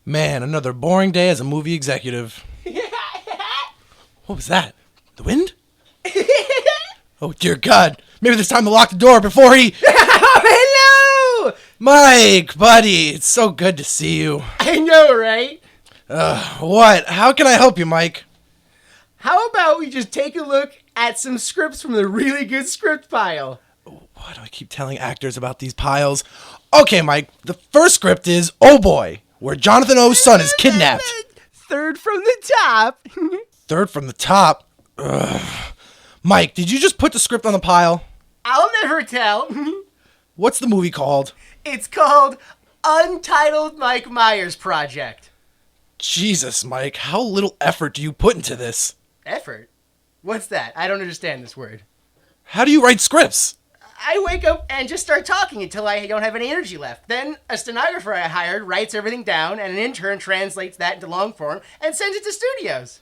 Man, another boring day as a movie executive. What was that? The wind? Oh, dear God. Maybe it's time to lock the door before he... Hello! Mike, buddy, it's so good to see you. I know, right? What? How can I help you, Mike? How about we just take a look at some scripts from the really good script pile? Why do I keep telling actors about these piles? Okay, Mike, the first script is Oh Boy, where Jonathan O's son is kidnapped. Third from the top. Third from the top? Ugh. Mike, did you just put the script on the pile? I'll never tell. What's the movie called? It's called Untitled Mike Myers Project. Jesus, Mike, how little effort do you put into this? Effort? What's that? I don't understand this word. How do you write scripts? I wake up and just start talking until I don't have any energy left. Then a stenographer I hired writes everything down, and an intern translates that into long form and sends it to studios.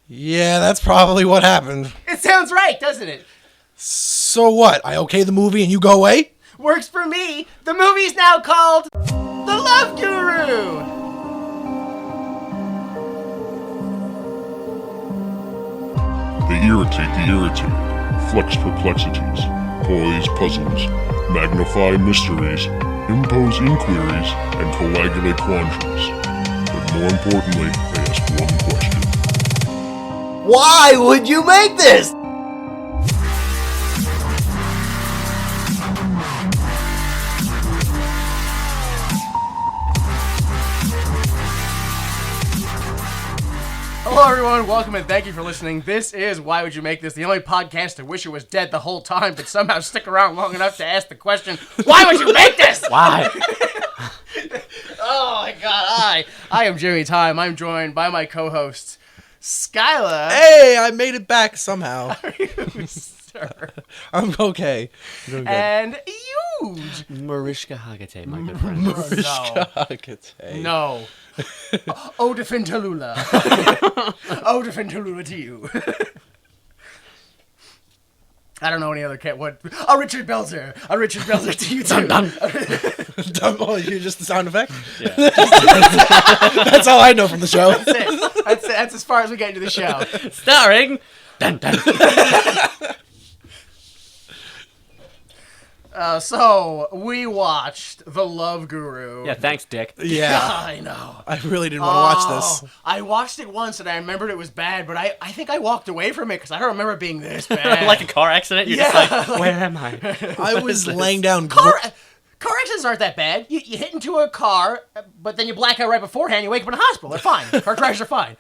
Yeah, that's probably what happened. It sounds right, doesn't it? So what? I okay the movie and you go away? Works for me. The movie's now called The Love Guru. They irritate the irritated, flex perplexities, poise puzzles, magnify mysteries, impose inquiries, and coagulate quandaries. But more importantly, they ask one question. Why would you make this? Hello everyone, welcome and thank you for listening. This is Why Would You Make This? The only podcast that wish it was dead the whole time, but somehow stick around long enough to ask the question, why would you make this? Why? Oh my god, I am Jimmy Time. I'm joined by my co-hosts, Skylar. Hey, I made it back somehow. Sir. I'm okay. I'm doing good. And Huge. Mariska Hargitay, my good friend. Mariska Hargitay. No. Odafin Tallulah. Odafin Tallulah to you. I don't know any other cat. What? A Richard Belzer. A Richard Belzer to you too. Oh, you just the sound effect? Yeah. That's all I know from the show. That's it. That's as far as we get into the show. Starring... Dun, dun. So, we watched The Love Guru. Yeah, thanks, Dick. Yeah. I know. I really didn't want to watch this. I watched it once and I remembered it was bad, but I think I walked away from it because I don't remember it being this bad. Like a car accident? You're Yeah, just like, where am I? I was laying down... Car accidents aren't that bad. You hit into a car, but then you black out right beforehand, you wake up in a hospital. They're fine. Car crashes are fine.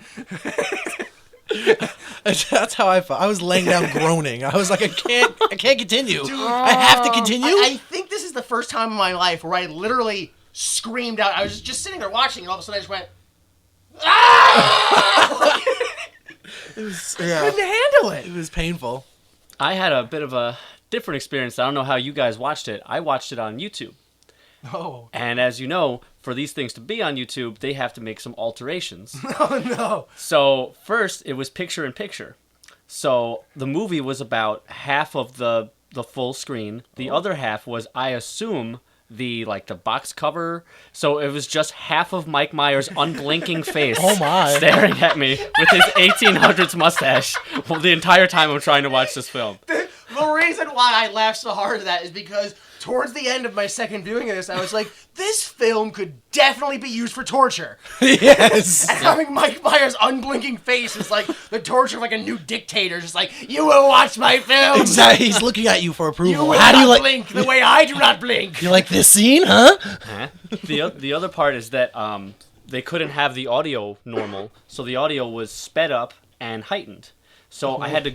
That's how I felt. I was laying down groaning. I was like, I can't continue. I have to continue? I think this is the first time in my life where I literally screamed out. I was just sitting there watching, and all of a sudden I just went, ah! Yeah. Couldn't handle it. It was painful. I had a bit of a different experience. I don't know how you guys watched it. I watched it on YouTube. Oh. And as you know, for these things to be on YouTube, they have to make some alterations. Oh, no. So first, it was picture-in-picture. So the movie was about half of the full screen. The other half was, I assume, the box cover. So it was just half of Mike Myers' unblinking face staring at me with his 1800s mustache the entire time I'm trying to watch this film. The reason why I laughed so hard at that is because towards the end of my second viewing of this, I was like, this film could definitely be used for torture. Yes. And having Mike Myers' unblinking face is like the torture of like a new dictator. Just like, you will watch my film. Exactly. He's looking at you for approval. You will How do you not like blink the way I do not blink. You like this scene, huh? The other part is that they couldn't have the audio normal, so the audio was sped up and heightened. So I had to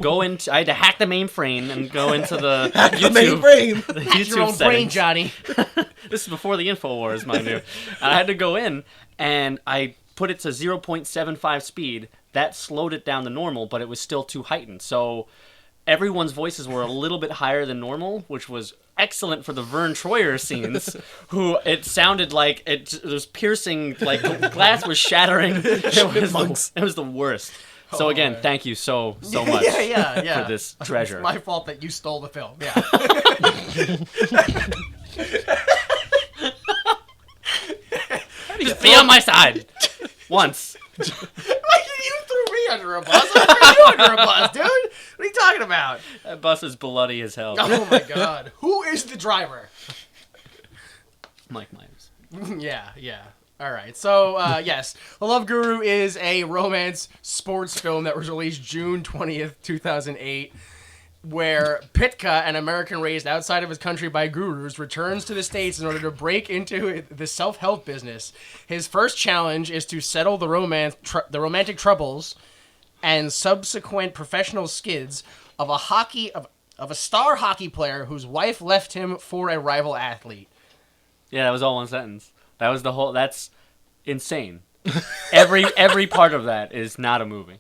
I had to hack the mainframe and go into the YouTube. The Hack your own brain, Johnny. This is before the InfoWars, mind you. And I had to go in, and I put it to 0.75 speed. That slowed it down to normal, but it was still too heightened. So everyone's voices were a little bit higher than normal, which was excellent for the Vern Troyer scenes, who it sounded like it was piercing, like the glass was shattering. It was the worst. So again, thank you so much for this treasure. It's my fault that you stole the film. Yeah. Just be on my side. Once. You threw me under a bus. I threw you under a bus, dude. What are you talking about? That bus is bloody as hell. Oh my god. Who is the driver? Mike Myers. Yeah. All right. So, yes, The Love Guru is a romance sports film that was released June 20th, 2008, where Pitka, an American raised outside of his country by gurus, returns to the States in order to break into the self-help business. His first challenge is to settle the romantic troubles and subsequent professional skids of a star hockey player whose wife left him for a rival athlete. Yeah, that was all one sentence. That was the whole. That's insane. Every part of that is not a movie.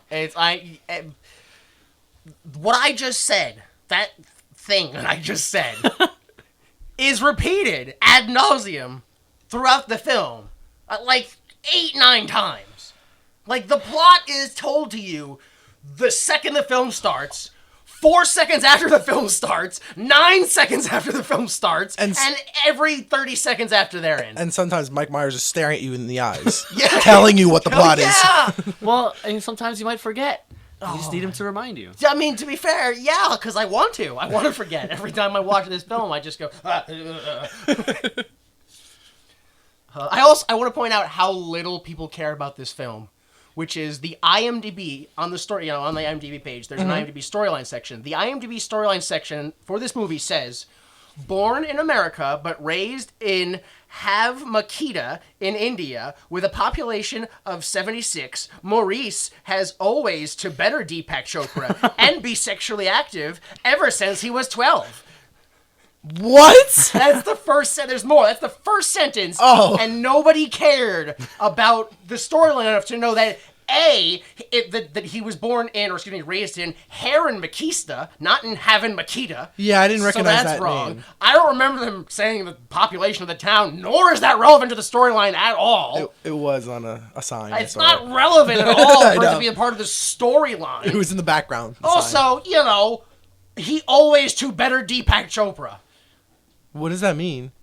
What I just said, that thing that I just said, is repeated ad nauseum throughout the film, like 8-9 times. Like, the plot is told to you the second the film starts, 4 seconds after the film starts, 9 seconds after the film starts, and every 30 seconds after they're in. And sometimes Mike Myers is staring at you in the eyes, telling you what the plot is. Well, and sometimes you might forget. You just need him to remind you. I mean, to be fair, yeah, because I want to. I want to forget. Every time I watch this film, I just go... I want to point out how little people care about this film, which is the IMDb on the story. On the IMDb page, there's an IMDb storyline section. The IMDb storyline section for this movie says, born in America but raised in Makita in India with a population of 76, Maurice has always to better Deepak Chopra and be sexually active ever since he was 12. What? That's the first sentence. There's more. That's the first sentence. Oh. And nobody cared about the storyline enough to know that that he was raised in Heron Makista, not in Haven Makita. Yeah, I didn't recognize so that's that wrong. name. I don't remember them saying the population of the town, nor is that relevant to the storyline at all. It was on a sign. It's not relevant at all for it to be a part of the storyline. It was in the background. Also, he always to better Deepak Chopra. What does that mean?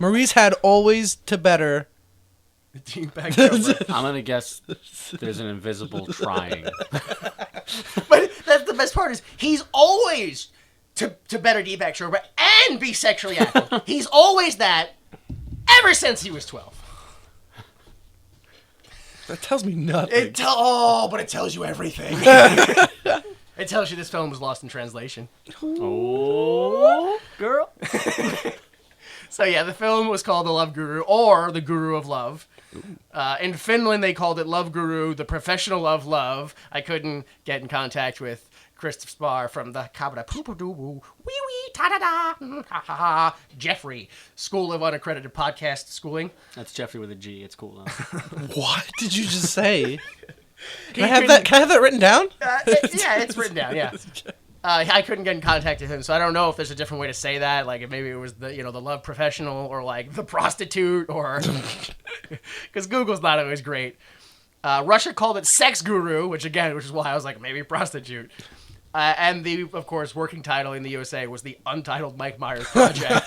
Maurice had always to better... Deepak Chopra. I'm going to guess there's an invisible trying. But that's the best part is he's always to better Deepak Chopra and be sexually active. He's always that ever since he was 12. That tells me nothing. But it tells you everything. It tells you this film was lost in translation. Oh, girl. So yeah, the film was called The Love Guru, or The Guru of Love. In Finland, they called it Love Guru, The Professional of Love. I couldn't get in contact with Christopher Spar from the Kabada Poopadoo Wee Wee Ta Da Da Ha Ha Ha Jeffrey School of Unaccredited Podcast Schooling. That's Jeffrey with a G. It's cool though. What did you just say? Can I have that written down? Yeah, it's written down. Yeah. I couldn't get in contact with him, so I don't know if there's a different way to say that. Like, maybe it was the love professional, or like the prostitute, or because Google's not always great. Russia called it sex guru, which is why I was like, maybe prostitute. And the, of course, working title in the USA was the Untitled Mike Myers Project.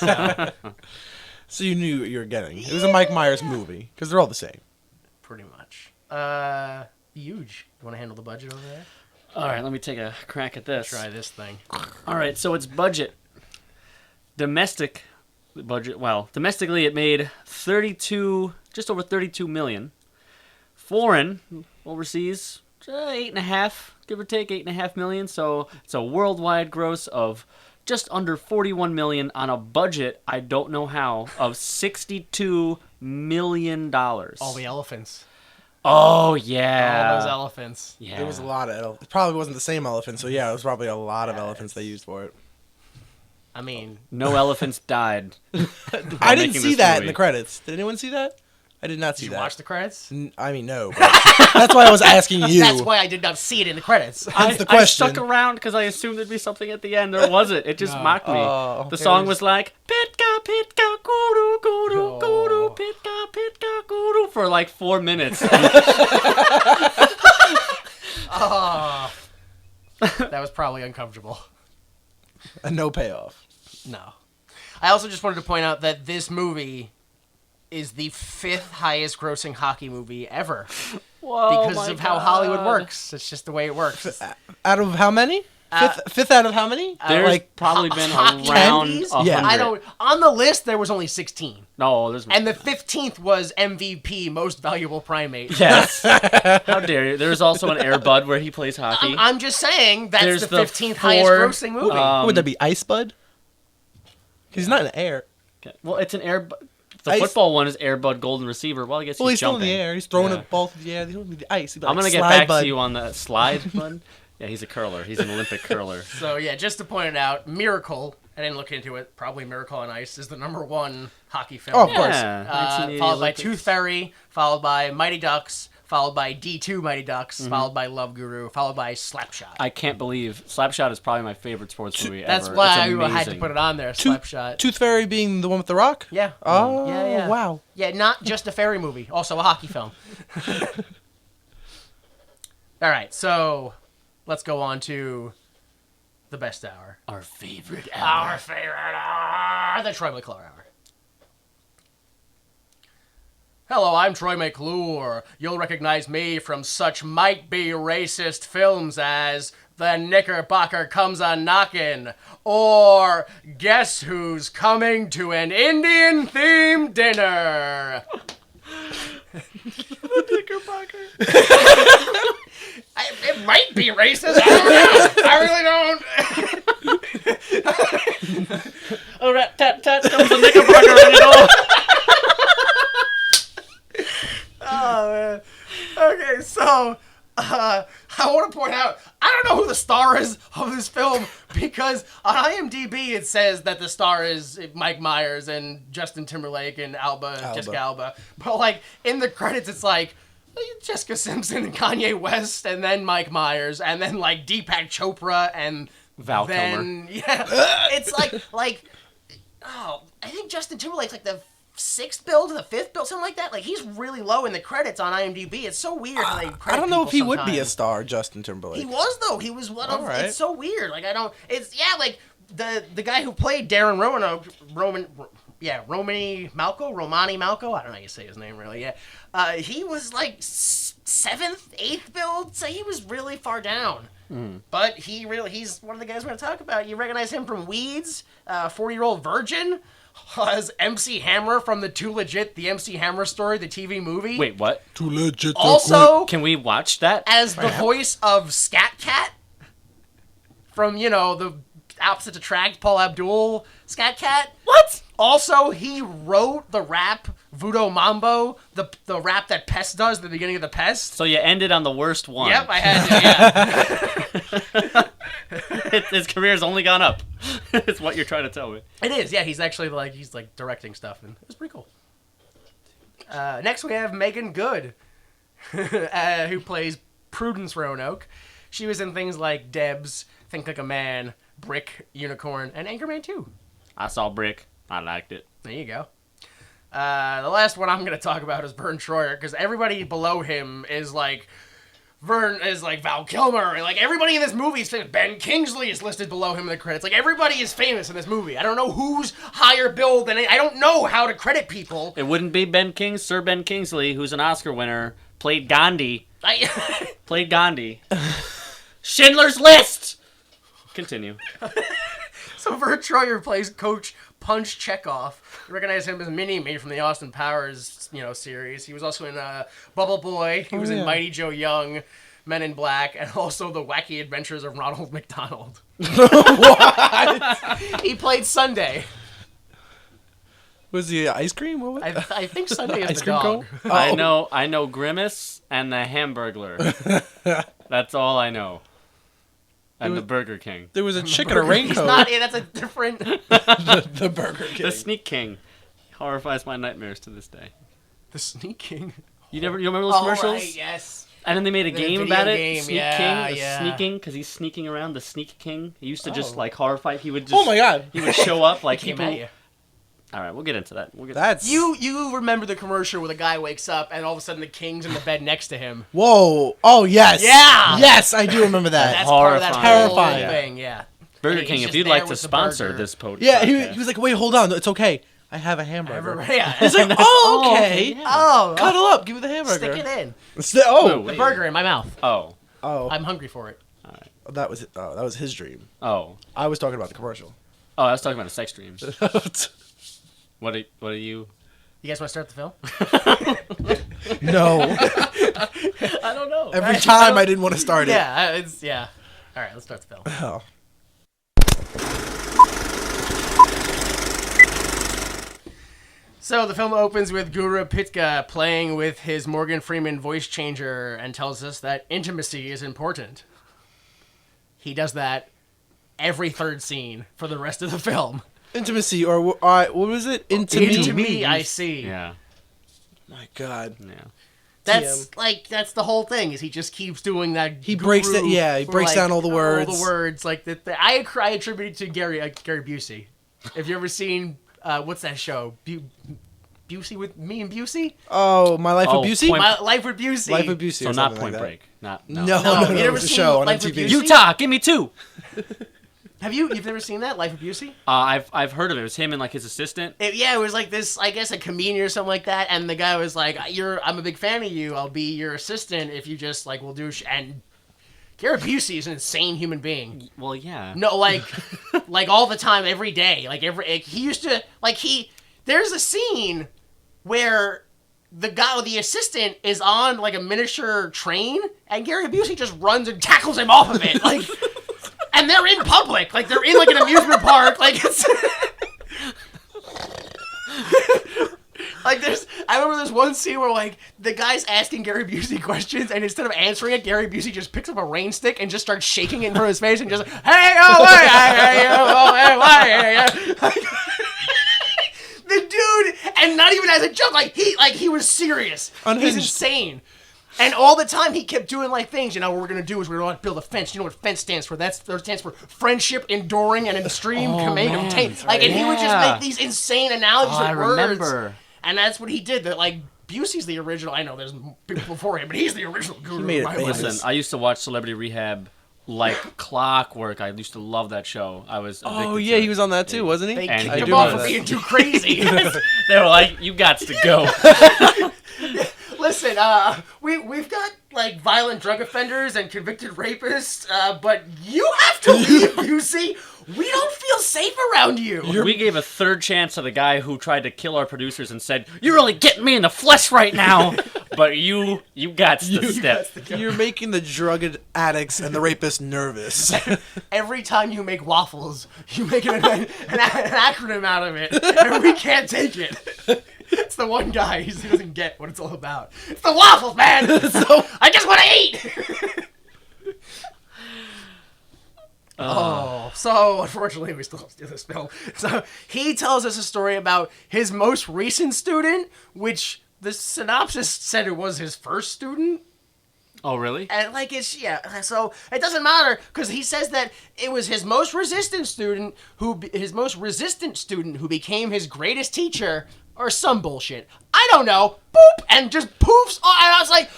So you knew what you were getting. It was a Mike Myers movie, because they're all the same. Pretty much. Huge. You want to handle the budget over there? All right, let me take a crack at this. Try this thing. All right, so it's budget. Domestic budget. Well, domestically it made just over 32 million. Foreign, overseas, 8.5, give or take 8.5 million. So it's a worldwide gross of just under 41 million on a budget, I don't know how, of $62 million. All the elephants. Oh, yeah. All those elephants. Yeah. There was a lot of elephants. It probably wasn't the same elephant, so yeah, it was probably a lot of elephants they used for it. I mean... No elephants died. I didn't see that in the credits. Did anyone see that? I did not see that. Did you watch the credits? I mean, no. But that's why I was asking you. That's why I did not see it in the credits. That's the question. I stuck around because I assumed there'd be something at the end. There wasn't. It just mocked me. The song was like, Pitka, Pitka, Guru, Guru, Guru, Pitka, Pitka, Guru, for like 4 minutes. That was probably uncomfortable. And no payoff. No. I also just wanted to point out that this movie is the 5th highest grossing hockey movie ever. Whoa, because of how Hollywood works. It's just the way it works. Out of how many? Fifth out of how many? There's probably been hockey around movies? 100. Yeah. I don't. On the list, there was only 16, No, there's and the 15th was MVP, Most Valuable Primate. Yes. How dare you? There's also an Air Bud where he plays hockey. I'm just saying that's There's the the 15th highest grossing movie. What would that be? Ice Bud? He's not in the air. Okay. Well, it's an Air Bud. The Ice- football one is Air Bud Golden Receiver. Well, I guess Well, he's still in jumping. the air. He's throwing Yeah. a ball through the air. He's going to be the ice. He'd be I'm like, going to get "Slide, back bud." to you on the slide, Bud. Yeah, he's a curler. He's an Olympic curler. So yeah, just to point it out, Miracle. I didn't look into it. Probably Miracle on Ice is the #1 hockey film. Oh, of course. Yeah, 1980 Followed by Olympics. Tooth Fairy, followed by Mighty Ducks, followed by D2 Mighty Ducks, followed by Love Guru, followed by Slapshot. I can't believe Slapshot is probably my favorite sports movie That's ever. why It's I had to amazing. put it on there. Slapshot. Tooth Fairy being the one with the rock? Yeah. Oh, Yeah. wow. Yeah, not just a fairy movie, also a hockey film. All right, so let's go on to the best hour. Our favorite hour. Our favorite hour, the Troy McClure hour. Hello, I'm Troy McClure. You'll recognize me from such might-be racist films as The Knickerbocker Comes A-Knockin' or Guess Who's Coming to an Indian-Themed Dinner. The Knickerbocker. It might be racist. I really don't. Oh, rat-tat-tat comes the Knickerbocker and it all. Oh, man. Okay, so I want to point out, I don't know who the star is of this film because on IMDb it says that the star is Mike Myers and Justin Timberlake and Jessica Alba. But, like, in the credits it's like Jessica Simpson and Kanye West and then Mike Myers and then, like, Deepak Chopra and Val then, yeah. It's like, oh, I think Justin Timberlake's like the 6th build to the 5th build, something like that. Like, he's really low in the credits on IMDb. It's so weird. How they I credit don't know if he people would be a sometimes. star, Justin Timberlake. He was, though. He was one of. All right. It's so weird. Like, I don't. It's like the guy who played Darren Romani Malco. I don't know how you say his name really. Yeah, he was like 7th, 8th build, so he was really far down. But he's one of the guys we're gonna talk about. You recognize him from Weeds, 40-Year-Old Virgin. As MC Hammer from the Too Legit, the MC Hammer Story, the TV movie. Wait, what? Too legit. Also, Can we watch that? as the voice of Scat Cat from, the opposite to Tract, Paul Abdul, Scat Cat. What? Also, he wrote the rap Voodoo Mambo, the rap that Pest does at the beginning of the Pest. So you ended on the worst one. Yep, I had to, yeah. His career's only gone up. It's what you're trying to tell me. It is, yeah. He's actually he's directing stuff, and it's pretty cool. Next we have Megan Good, who plays Prudence Roanoke. She was in things like Debs, Think Like a Man, Brick, Unicorn, and Anchorman 2. I saw Brick. I liked it. There you go. The last one I'm going to talk about is Vern Troyer, because everybody below him is like... Vern is like Val Kilmer, and like everybody in this movie is famous. Ben Kingsley is listed below him in the credits. Like everybody is famous in this movie. I don't know who's higher billed than I don't know how to credit people. It wouldn't be Sir Ben Kingsley, who's an Oscar winner, played Gandhi. Played Gandhi. Schindler's List! Continue. So Vern Troyer plays Coach Punch Chekhov. You recognize him as Mini-Me from the Austin Powers, series. He was also in Bubble Boy. He was in Mighty Joe Young, Men in Black, and also The Wacky Adventures of Ronald McDonald. What? He played Sunday. Was he ice cream? What was I think Sunday is Ice the cream dog. cone? I know Grimace and the Hamburglar. That's all I know. And the Burger King. There was a chick in a He's raincoat. not. That's a different. the Burger King. The Sneak King. Horrifies my nightmares to this day. The Sneak King. You remember those commercials? Right, yes. And then they made a game video about it. game, Sneak yeah, King, yeah. sneaking, because he's sneaking around. The Sneak King. He used to just horrify. He would just. Oh my God. He would show up like Came people. at you. All right, we'll get into that. That's You remember the commercial where the guy wakes up and all of a sudden the king's in the bed next to him. Whoa! Oh yes. Yeah! Yes, I do remember that. That's part of that whole Horrifying. thing. Yeah. Burger And King, he's if just you'd there like to with the sponsor burger. this podcast. Yeah, he was like, "Wait, hold on, it's okay. I have a hamburger. Yeah. He's like, oh, okay. yeah. Oh, Cuddle up. Give me the hamburger. stick it in. Oh, The burger in my mouth. Oh. I'm hungry for it. that was his dream. Oh. I was talking about the commercial. Oh, I was talking about a sex dream. What are you? You guys want to start the film? No. I don't know. Every time I didn't want to start it. Yeah. All right, let's start the film. Oh. So the film opens with Guru Pitka playing with his Morgan Freeman voice changer and tells us that intimacy is important. He does that every third scene for the rest of the film. Intimacy, or what was it? Into me, I see. Yeah. My God. Yeah. That's the whole thing. Is he just keeps doing that? He breaks that. Yeah, he breaks down all the words. All the words, like that. I attribute it to Gary Busey. Have you ever seen what's that show? Busey with me and Busey? Oh, My Life with Busey. My Life with Busey. Life with Busey. So or not something Point like Break. No. No. You never It's a seen show on Life with MTV. Busey? Utah, give me 2. You've never seen that Life with Busey? I've heard of it. It was him and like his assistant. It was like this, I guess, a comedian or something like that, and the guy was like, I'm a big fan of you. I'll be your assistant if you just like will do. And Gary Busey is an insane human being. Well, yeah. No, like all the time, every day, he used to There's a scene where the assistant is on like a miniature train, and Gary Busey just runs and tackles him off of it, like. And they're in public, like they're in like an amusement park, like it's like I remember there's one scene where like the guy's asking Gary Busey questions, and instead of answering it, Gary Busey just picks up a rain stick and just starts shaking it in front of his face and just like, hey the dude, and not even as a joke, like he was serious. Unhinged. He's insane. And all the time he kept doing like things. What we're gonna do is we're gonna build a fence. You know what fence stands for? That stands for friendship, enduring, and extreme command of taste. And he would just make these insane analogies with words. I remember. And that's what he did. That Busey's the original. I know there's people before him, but he's the original guru. made it famous. Listen, I used to watch Celebrity Rehab like clockwork. I used to love that show. I was addicted to it. He was on that too, wasn't he? They And kicked I him do off know for that. being too crazy. They were like, you got to go. Listen, we've got like violent drug offenders and convicted rapists, but you have to leave, Busey. We don't feel safe around you. We gave a third chance to the guy who tried to kill our producers and said, "You're really getting me in the flesh right now." But you got to step. You're making the drug addicts and the rapists nervous. Every time you make waffles, you make an acronym out of it, and we can't take it. It's the one guy he doesn't get what it's all about. It's the waffles, man! I just want to eat! So unfortunately we still have to do this film. So he tells us a story about his most recent student, which the synopsis said it was his first student. Oh, really? And so it doesn't matter because he says that it was his most resistant student who became his greatest teacher or some bullshit. I don't know. Boop, and just poofs. And I was like,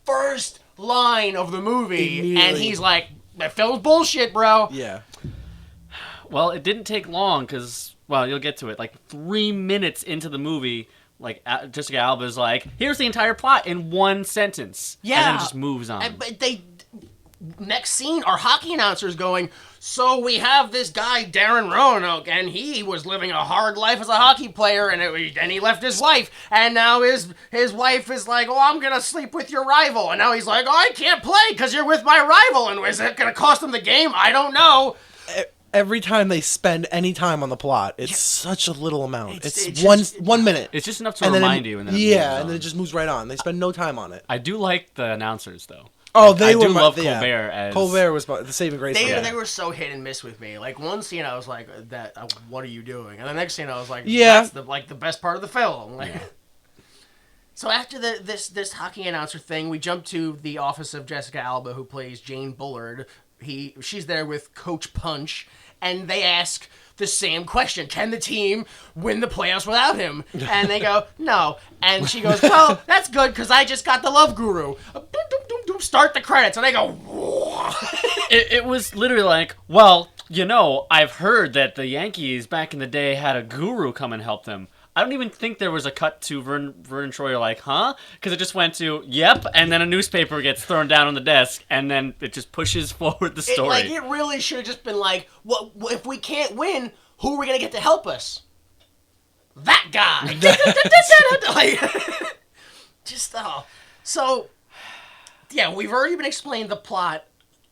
first line of the movie, and he's like, "That film's bullshit, bro." Yeah. Well, it didn't take long because, well, you'll get to it. Like 3 minutes into the movie, like Jessica Alba's like, "Here's the entire plot in one sentence." Yeah. And then just moves on. But next scene, our hockey announcer's going, "So we have this guy, Darren Roanoke, and he was living a hard life as a hockey player, and he left his wife, and now his wife is like, oh, I'm going to sleep with your rival, and now he's like, oh, I can't play because you're with my rival, and is it going to cost him the game? I don't know." Every time they spend any time on the plot, it's such a little amount. It's just 1 minute. It's just enough to remind you. And then and then it just moves right on. They spend no time on it. I do like the announcers, though. Oh, I do love Colbert as... Colbert was the saving grace. They were so hit and miss with me. Like one scene, I was like, what are you doing? And the next scene, I was like, yeah, that's the best part of the film. Like, so after this hockey announcer thing, we jump to the office of Jessica Alba, who plays Jane Bullard. She's there with Coach Punch, and they ask the same question: can the team win the playoffs without him? And they go, no. And she goes, well, that's good because I just got the Love Guru. Start the credits, and they go, whoa. It was literally like, well, I've heard that the Yankees back in the day had a guru come and help them. I don't even think there was a cut to Vern and Troy like, huh? Because it just went to, yep, and then a newspaper gets thrown down on the desk, and then it just pushes forward the story. It really should have just been like, what if we can't win, who are we going to get to help us? That guy! So, yeah, we've already been explained the plot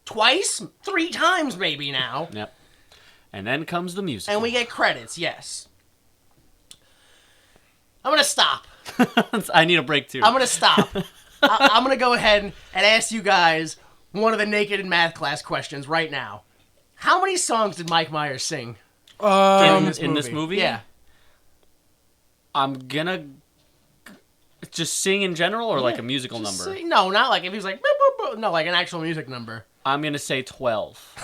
twice, 3 times maybe now. Yep. And then comes the music. And we get credits, yes. I'm going to stop. I need a break, too. I'm going to stop. I'm going to go ahead and ask you guys one of the Naked in Math class questions right now. How many songs did Mike Myers sing in this movie? Yeah. I'm gonna just sing in general or like a musical number? No, not like if he was like, boop, boop, boop. No, like an actual music number. I'm gonna say 12.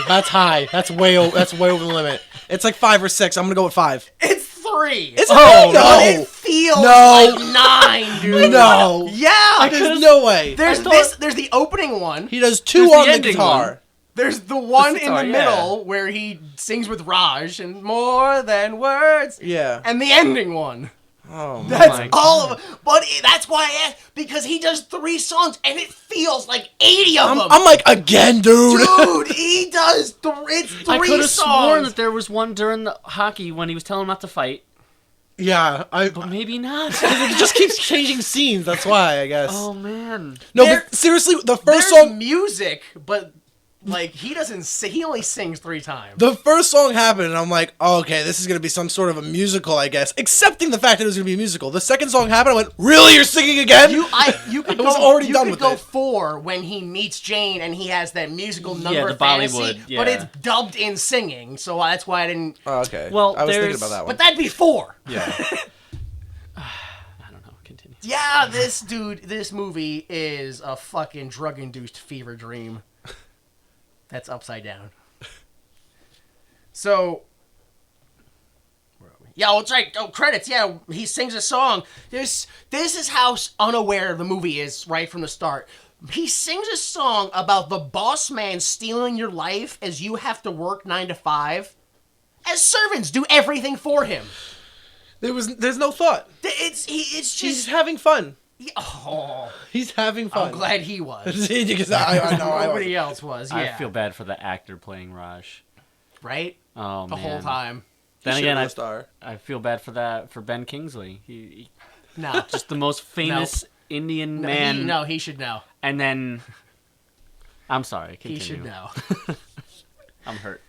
That's high. That's way over the limit. It's like 5 or 6. I'm gonna go with 5. It's 3. It's no. no. It feels No. like 9, dude. No. Yeah. There's no way. There's the opening one. He does 2 There's the on the ending guitar. one. There's the one in the yeah. middle where he sings with Raj and more than words. Yeah. And the ending one. Oh, That's my all of them. But that's why I asked, because he does 3 songs and it feels like 80 of them. I'm like, again, dude. Dude, he does it's 3 I could have songs. sworn that there was one during the hockey when he was telling him not to fight. Yeah, But maybe not. it just keeps changing scenes. That's why, I guess. Oh, man. No, There- but seriously, the There's first song. music, but like he doesn't. He only sings 3 times. The first song happened, and I'm like, oh, okay, this is going to be some sort of a musical, I guess. Accepting the fact that it was going to be a musical. The second song happened, I went, really? You're singing again? You could I was go, already you done could with go it. 4 when he meets Jane and he has that musical number the fantasy, Bollywood, yeah. but it's dubbed in singing, so that's why I didn't. Oh, okay. Well, I was thinking there's- about that one. But that'd be 4. Yeah. I don't know. Continue. Yeah, this movie is a fucking drug-induced fever dream. That's upside down. So, where are we? Yeah, oh, that's right. Oh, credits. Yeah, he sings a song. This is how unaware the movie is right from the start. He sings a song about the boss man stealing your life as you have to work 9 to 5. As servants do everything for him. There's no thought. It's He's just. having fun. Oh, He's having fun. I'm glad he was. Because I know. Nobody else was. Yeah. I feel bad for the actor playing Raj. Right? Oh, The man. whole time. Then He again, should've been a star. I feel bad for Ben Kingsley. He No. just the most famous Indian man. He should know. And then, I'm sorry. He Continue. should know. I'm hurt.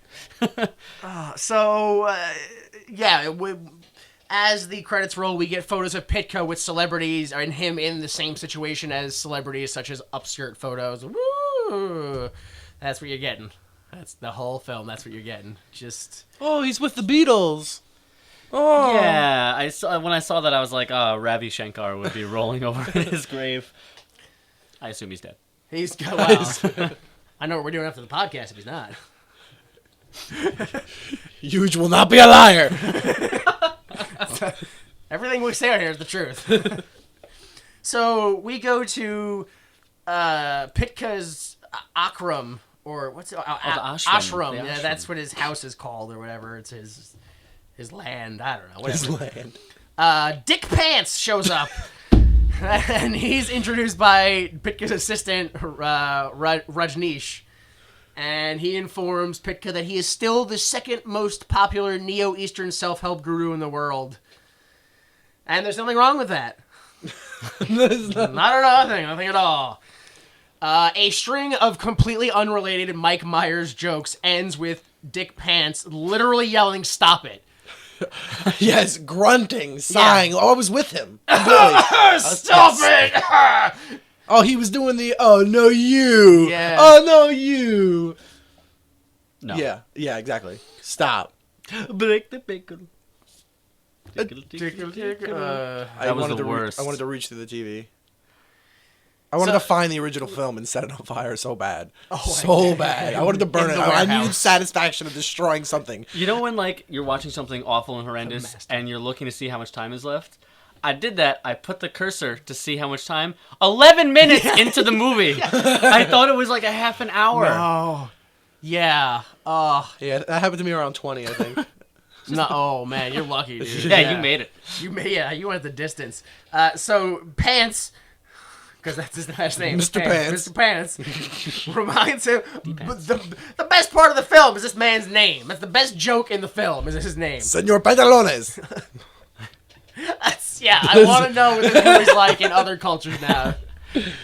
As the credits roll, we get photos of Pitka with celebrities and him in the same situation as celebrities, such as upskirt photos. Woo! That's what you're getting. That's the whole film. That's what you're getting. Just Oh, he's with the Beatles. Oh. Yeah, when I saw that, I was like, oh, Ravi Shankar would be rolling over in his grave. I assume he's dead. he's wow. I know what we're doing after the podcast if he's not. Huge will not be a liar. Everything we say out here is the truth. So we go to Pitka's Akram, or what's it? the ashram. Ashram. The Yeah, ashram. that's what his house is called, or whatever. It's his land. I don't know. His Whatever. land. Dick Pants shows up, and he's introduced by Pitka's assistant Rajneesh. And he informs Pitka that he is still the second most popular Neo-Eastern self-help guru in the world. And there's nothing wrong with that. Nothing at all. A string of completely unrelated Mike Myers jokes ends with Dick Pants literally yelling, "Stop it." Yes, grunting, sighing. Oh, I was with him. Completely. Stop it! Oh, he was doing the, oh, no, you. Yeah. Oh, no, you. No. Yeah, exactly. Stop. Break the pickle. That was the worst. I wanted to reach through the TV. I wanted to find the original film and set it on fire so bad. So bad. I wanted to burn it. the I needed warehouse. satisfaction of destroying something. You know when, like, you're watching something awful and horrendous, and you're looking to see how much time is left? I did that. I put the cursor to see how much time. 11 minutes into the movie. I thought it was like a half an hour. Oh. Yeah. Yeah, that happened to me around 20, I think. No, oh man, you're lucky, dude. Yeah, you made it. You went the distance. So Pants, because that's his last name, Mr. Pants. Mr. Pants reminds him the best part of the film is this man's name. That's the best joke in the film. Is his name? Senor Pantalones. I want to know what this movie's like in other cultures now.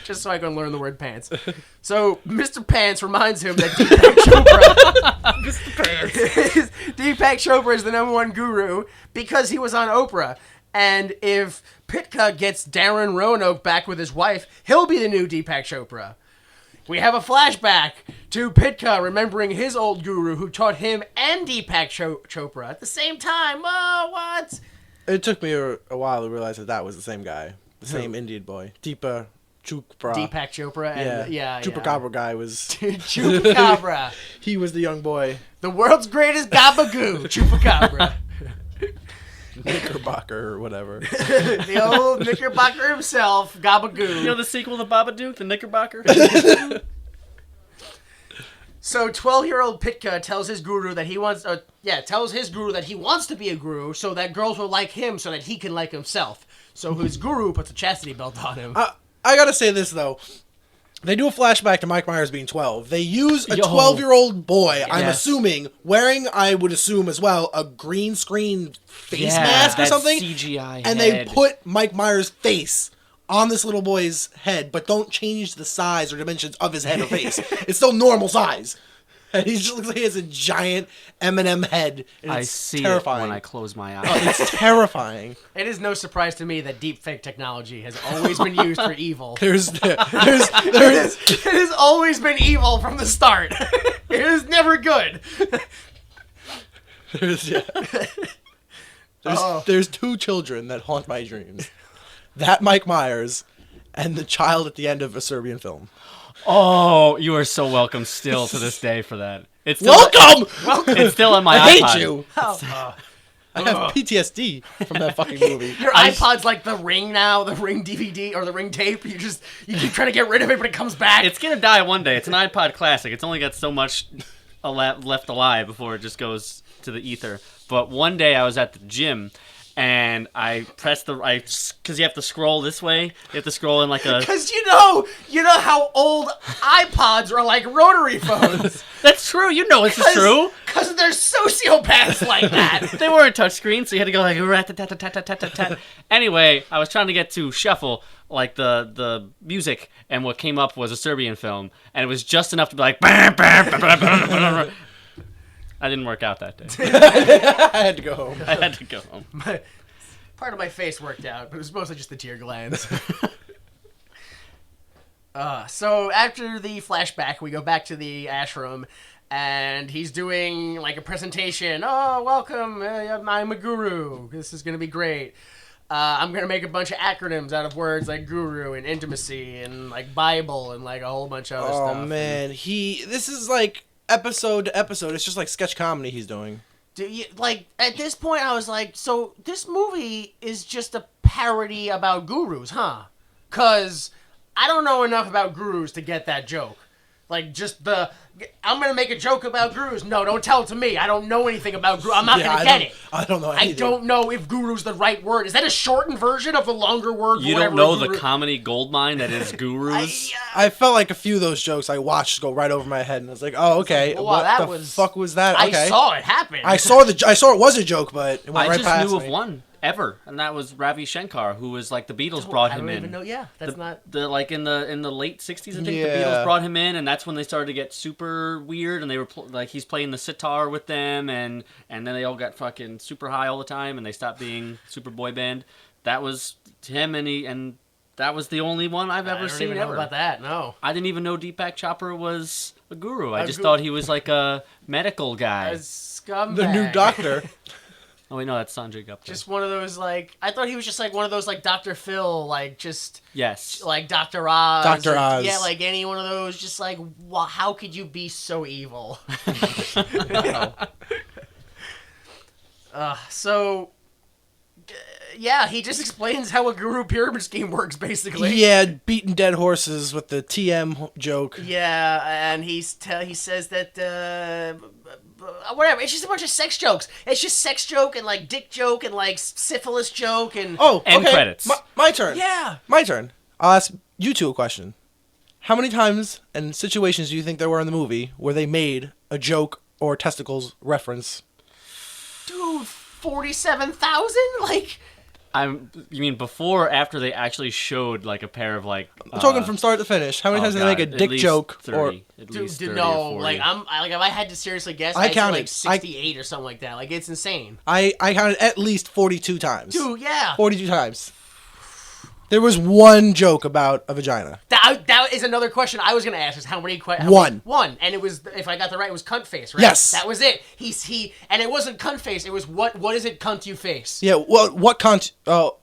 Just so I can learn the word pants. So, Mr. Pants reminds him that Deepak Chopra... Mr. Pants. Deepak Chopra is the #1 guru because he was on Oprah. And if Pitka gets Darren Roanoke back with his wife, he'll be the new Deepak Chopra. We have a flashback to Pitka remembering his old guru who taught him and Deepak Chopra at the same time. Oh, what? It took me a while to realize that was the same guy. The same Indian boy. Deepak Chopra. Deepak Chopra and Chupacabra guy was... Chupacabra. He was the young boy. The world's greatest gabagoo, Chupacabra. Knickerbocker or whatever. The old Knickerbocker himself, Gabagoo. You know the sequel to Babadook, the Knickerbocker? So 12-year-old Pitka tells his guru that he wants to be a guru so that girls will like him so that he can like himself. So his guru puts a chastity belt on him. I gotta say this, though. They do a flashback to Mike Myers being 12. They use a 12-year-old boy, I'm assuming, wearing, I would assume as well, a green screen face mask or something. CGI and head. they put Mike Myers' face on this little boy's head, but don't change the size or dimensions of his head or face. It's still normal size. And he just looks like he has a giant M&M head. And I it's see terrifying. it when I close my eyes. It's terrifying. It is no surprise to me that deepfake technology has always been used for evil. It has always been evil from the start. It is never good. There's two children that haunt my dreams. That Mike Myers and the child at the end of a Serbian film. Oh, you are so welcome still to this day for that. It's still, Welcome! It's still on my I iPod. hate you! I have PTSD from that fucking movie. Your iPod's like the Ring now, the Ring DVD or the Ring tape. You keep trying to get rid of it, but it comes back. It's gonna die one day. It's an iPod classic. It's only got so much left alive before it just goes to the ether. But one day I was at the gym, and I pressed because you have to scroll this way. You have to scroll in like a... Because you know how old iPods are like rotary phones. That's true. You know this is true. Because there's sociopaths like that. They weren't touchscreen, so you had to go like... rat-tat-tat-tat-tat-tat-tat. Anyway, I was trying to get to shuffle like the music, and what came up was a Serbian film, and it was just enough to be like... I didn't work out that day. I had to go home. I had to go home. Part of my face worked out, but it was mostly just the tear glands. So after the flashback, we go back to the ashram, and he's doing like a presentation. Oh, welcome, I'm a guru. This is going to be great. I'm going to make a bunch of acronyms out of words like guru and intimacy and like Bible and like a whole bunch of other stuff. Oh, man. This is like episode to episode. It's just like sketch comedy he's doing. Like, at this point, I was like, so this movie is just a parody about gurus, huh? Because I don't know enough about gurus to get that joke. Like, just I'm going to make a joke about gurus. No, don't tell it to me. I don't know anything about gurus. I'm not going to get it. I don't know anything. I don't know if guru's the right word. Is that a shortened version of the longer word? You don't know the comedy goldmine that is gurus? I felt like a few of those jokes I watched go right over my head, and I was like, oh, okay. Well, what that the fuck was that? I Okay. saw it happen. I saw it was a joke, but it went right past me. I just knew of one ever, and that was Ravi Shankar, who was like the Beatles brought him in. I don't even know. Yeah, that's not like in the late '60s. I think the Beatles brought him in, and that's when they started to get super weird. And they were like he's playing the sitar with them, and then they all got fucking super high all the time, and they stopped being super boy band. That was him, and that was the only one I've ever seen. I don't even know about that. No, I didn't even know Deepak Chopra was a guru. I just thought he was like a medical guy, a scumbag. The new doctor. Oh wait, no, that's Sanjay Gupta. Just one of those like I thought he was just like one of those like Dr. Phil, like just yes, like Dr. Oz. Dr. Oz. Yeah, like any one of those. Just like, how could you be so evil? Yeah, he just explains how a guru pyramid scheme works, basically. Yeah, beating dead horses with the TM joke. Yeah, and he says that whatever. It's just a bunch of sex jokes. It's just sex joke and like dick joke and like syphilis joke and And credits. My turn. yeah. My turn. I'll ask you two a question. How many times and situations do you think there were in the movie where they made a joke or testicles reference? Dude, 47,000? Like, You mean before or after they actually showed like a pair of like? I'm talking from start to finish. How many times did they make a dick joke? 30, Or at least 30 no, or 40. like if I had to seriously guess, I I'd say counted. like 68 or something like that. Like, it's insane. I counted at least 42 times. Dude, yeah. 42 times. There was one joke about a vagina. That is another question I was gonna ask. Is how many? One. One, and it was, if I got that right, it was cunt face, right? Yes. That was it. And it wasn't cunt face. It was what is it? Cunt you face. Yeah. Well, what cunt? Oh,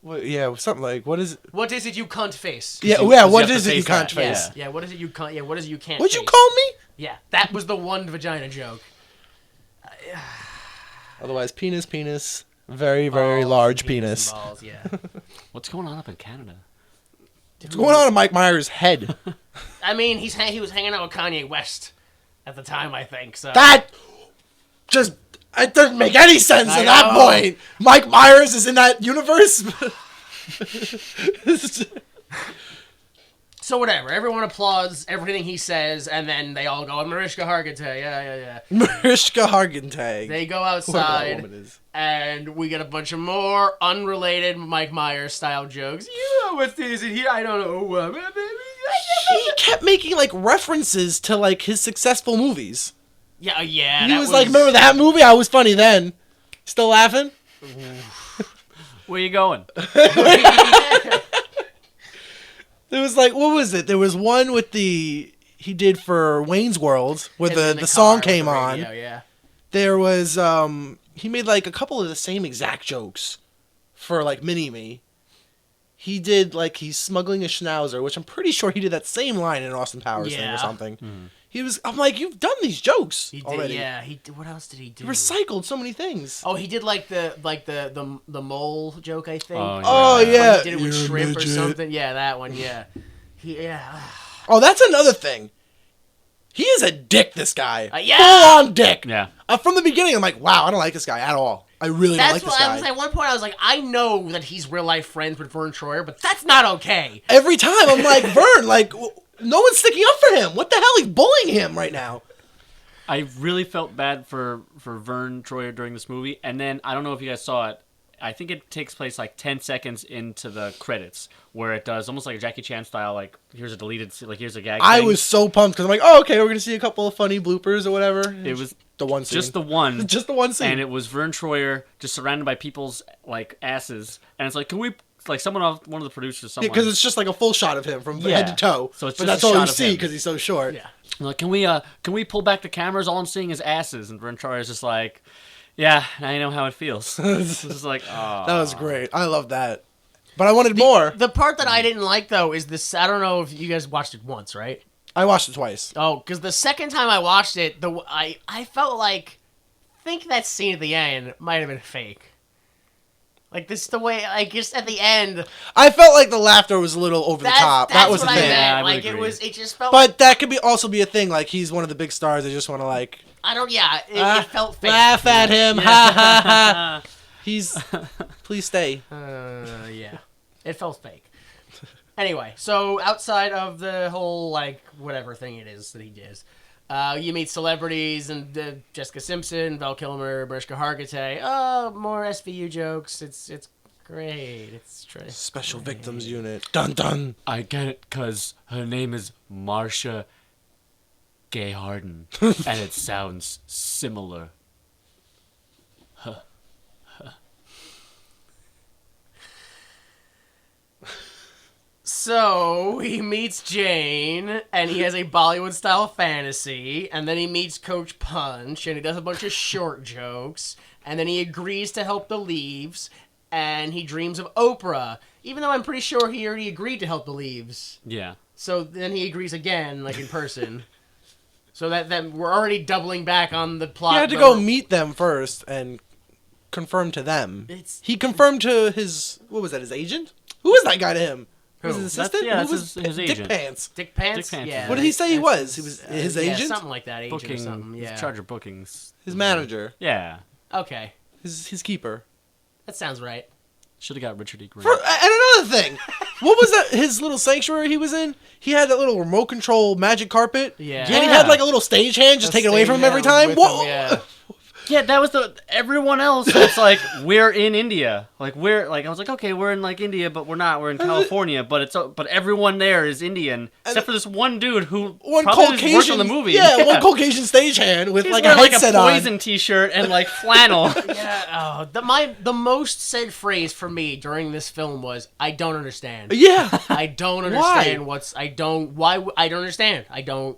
well, yeah, something like what is it? What is it? You cunt face. Yeah, you- yeah. 'cause What you have is to it? You face cunt that. face. Yeah. What is it? You cunt. Yeah. What is it? You can't. What'd you face? call me? Yeah, that was the one vagina joke. Otherwise, penis. Very, very large penis. and balls, yeah. What's going on up in Canada? What's going on in Mike Myers' head? I mean, he was hanging out with Kanye West at the time, I think. So That just it doesn't make any sense I at that know. point. Mike Myers is in that universe. So whatever. Everyone applauds everything he says, and then they all go, Mariska Hargitay. Yeah. Mariska Hargitay. They go Whoever that outside, woman is. and we get a bunch of more unrelated Mike Myers style jokes. You know what's this in here? I don't know. He kept making like references to like his successful movies. Yeah. He was like, "Remember that movie? I was funny then." Still laughing? Where you going? There was like, what was it? There was one with he did for Wayne's World where the song came on. Yeah. There was he made like a couple of the same exact jokes for like Mini-Me. He did like he's smuggling a schnauzer, which I'm pretty sure he did that same line in an Austin Powers thing or something. Mm-hmm. I'm like, you've done these jokes He did. already. Yeah. He did. What else did he do? He recycled so many things. Oh, he did like the mole joke, I think. Oh, When yeah. he did it with You're a shrimp or midget. something. Yeah, that one. Yeah. Yeah. Oh, that's another thing. He is a dick, this guy. Yeah. Full on dick. Yeah. From the beginning, I'm like, wow, I don't like this guy at all. I really don't That's like this what I guy. was at one point. I was like, I know that he's real life friends with Vern Troyer, but that's not okay. Every time I'm like, Vern, like, no one's sticking up for him. What the hell? He's bullying him right now. I really felt bad for Vern Troyer during this movie, and then I don't know if you guys saw it. I think it takes place like 10 seconds into the credits, where it does almost like a Jackie Chan style, like here's a deleted, like here's a gag. I thing. was so pumped because I'm like, oh, okay, we're gonna see a couple of funny bloopers or whatever. It was the one scene. just the one, Just the one scene. and it was Vern Troyer just surrounded by people's like asses, and it's like, can we? Like someone off, one of the producers, someone. Because it's just like a full shot of him from Yeah. head to toe. So it's but just that's a all shot you of see him. because he's so short. Yeah. Like, can we pull back the cameras? All I'm seeing is asses, and Vern Troyer's just like, yeah, now you know how it feels. It's just like, oh, That was great. I love that. But I wanted more. The part that I didn't like, though, is this. I don't know if you guys watched it once, right? I watched it twice. Oh, because the second time I watched it, I felt like, I think that scene at the end might have been fake. Like, this is the way, like, just at the end. I felt like the laughter was a little over the top. That's That was the what I thing. meant. Yeah, I would Like, agree. it just felt. But that could also be a thing. Like, he's one of the big stars. They just want to, like, I don't. Yeah, it felt fake. laugh at him. Ha ha ha. He's. Please stay. Yeah, it felt fake. Anyway, so outside of the whole like whatever thing it is that he does, you meet celebrities and Jessica Simpson, Val Kilmer, Mariska Hargitay. Oh, more SVU jokes. It's great. It's Special Victims Unit. Dun dun. I get it, cause her name is Marcia Gay Harden, and it sounds similar. So he meets Jane, and he has a Bollywood-style fantasy, and then he meets Coach Punch, and he does a bunch of short jokes, and then he agrees to help the Leaves, and he dreams of Oprah, even though I'm pretty sure he already agreed to help the Leaves. Yeah. So then he agrees again, like in person. So that we're already doubling back on the plot. He had to go meet them first and confirm to them. It's- He confirmed to his, what was that, his agent? Who was that guy to him? Was his assistant? That's Who was his Dick agent. Pants? Dick Pants? Dick Pants, Yeah. yeah. What did he say he That's was? He was his agent? Yeah, something like that. Agent or Booking, something. Yeah. charge of bookings. His manager. Yeah. Okay. His keeper. That sounds right. Should have got Richard E. Grant. And another thing, what was that? His little sanctuary he was in. He had that little remote control magic carpet. Yeah. And he had like a little stagehand just taking it away from him every time. Whoa. Yeah. Yeah, that was everyone else. It's like we're in India. Like I was like, okay, we're in like India, but we're not. We're in California, but everyone there is Indian, except for this one dude who probably just worked on the movie. Yeah, one Caucasian stagehand with He's like a wearing headset like a on. Poison T-shirt and like flannel. Yeah. Oh, the most said phrase for me during this film was, "I don't understand." Yeah. I don't understand I don't understand. I don't.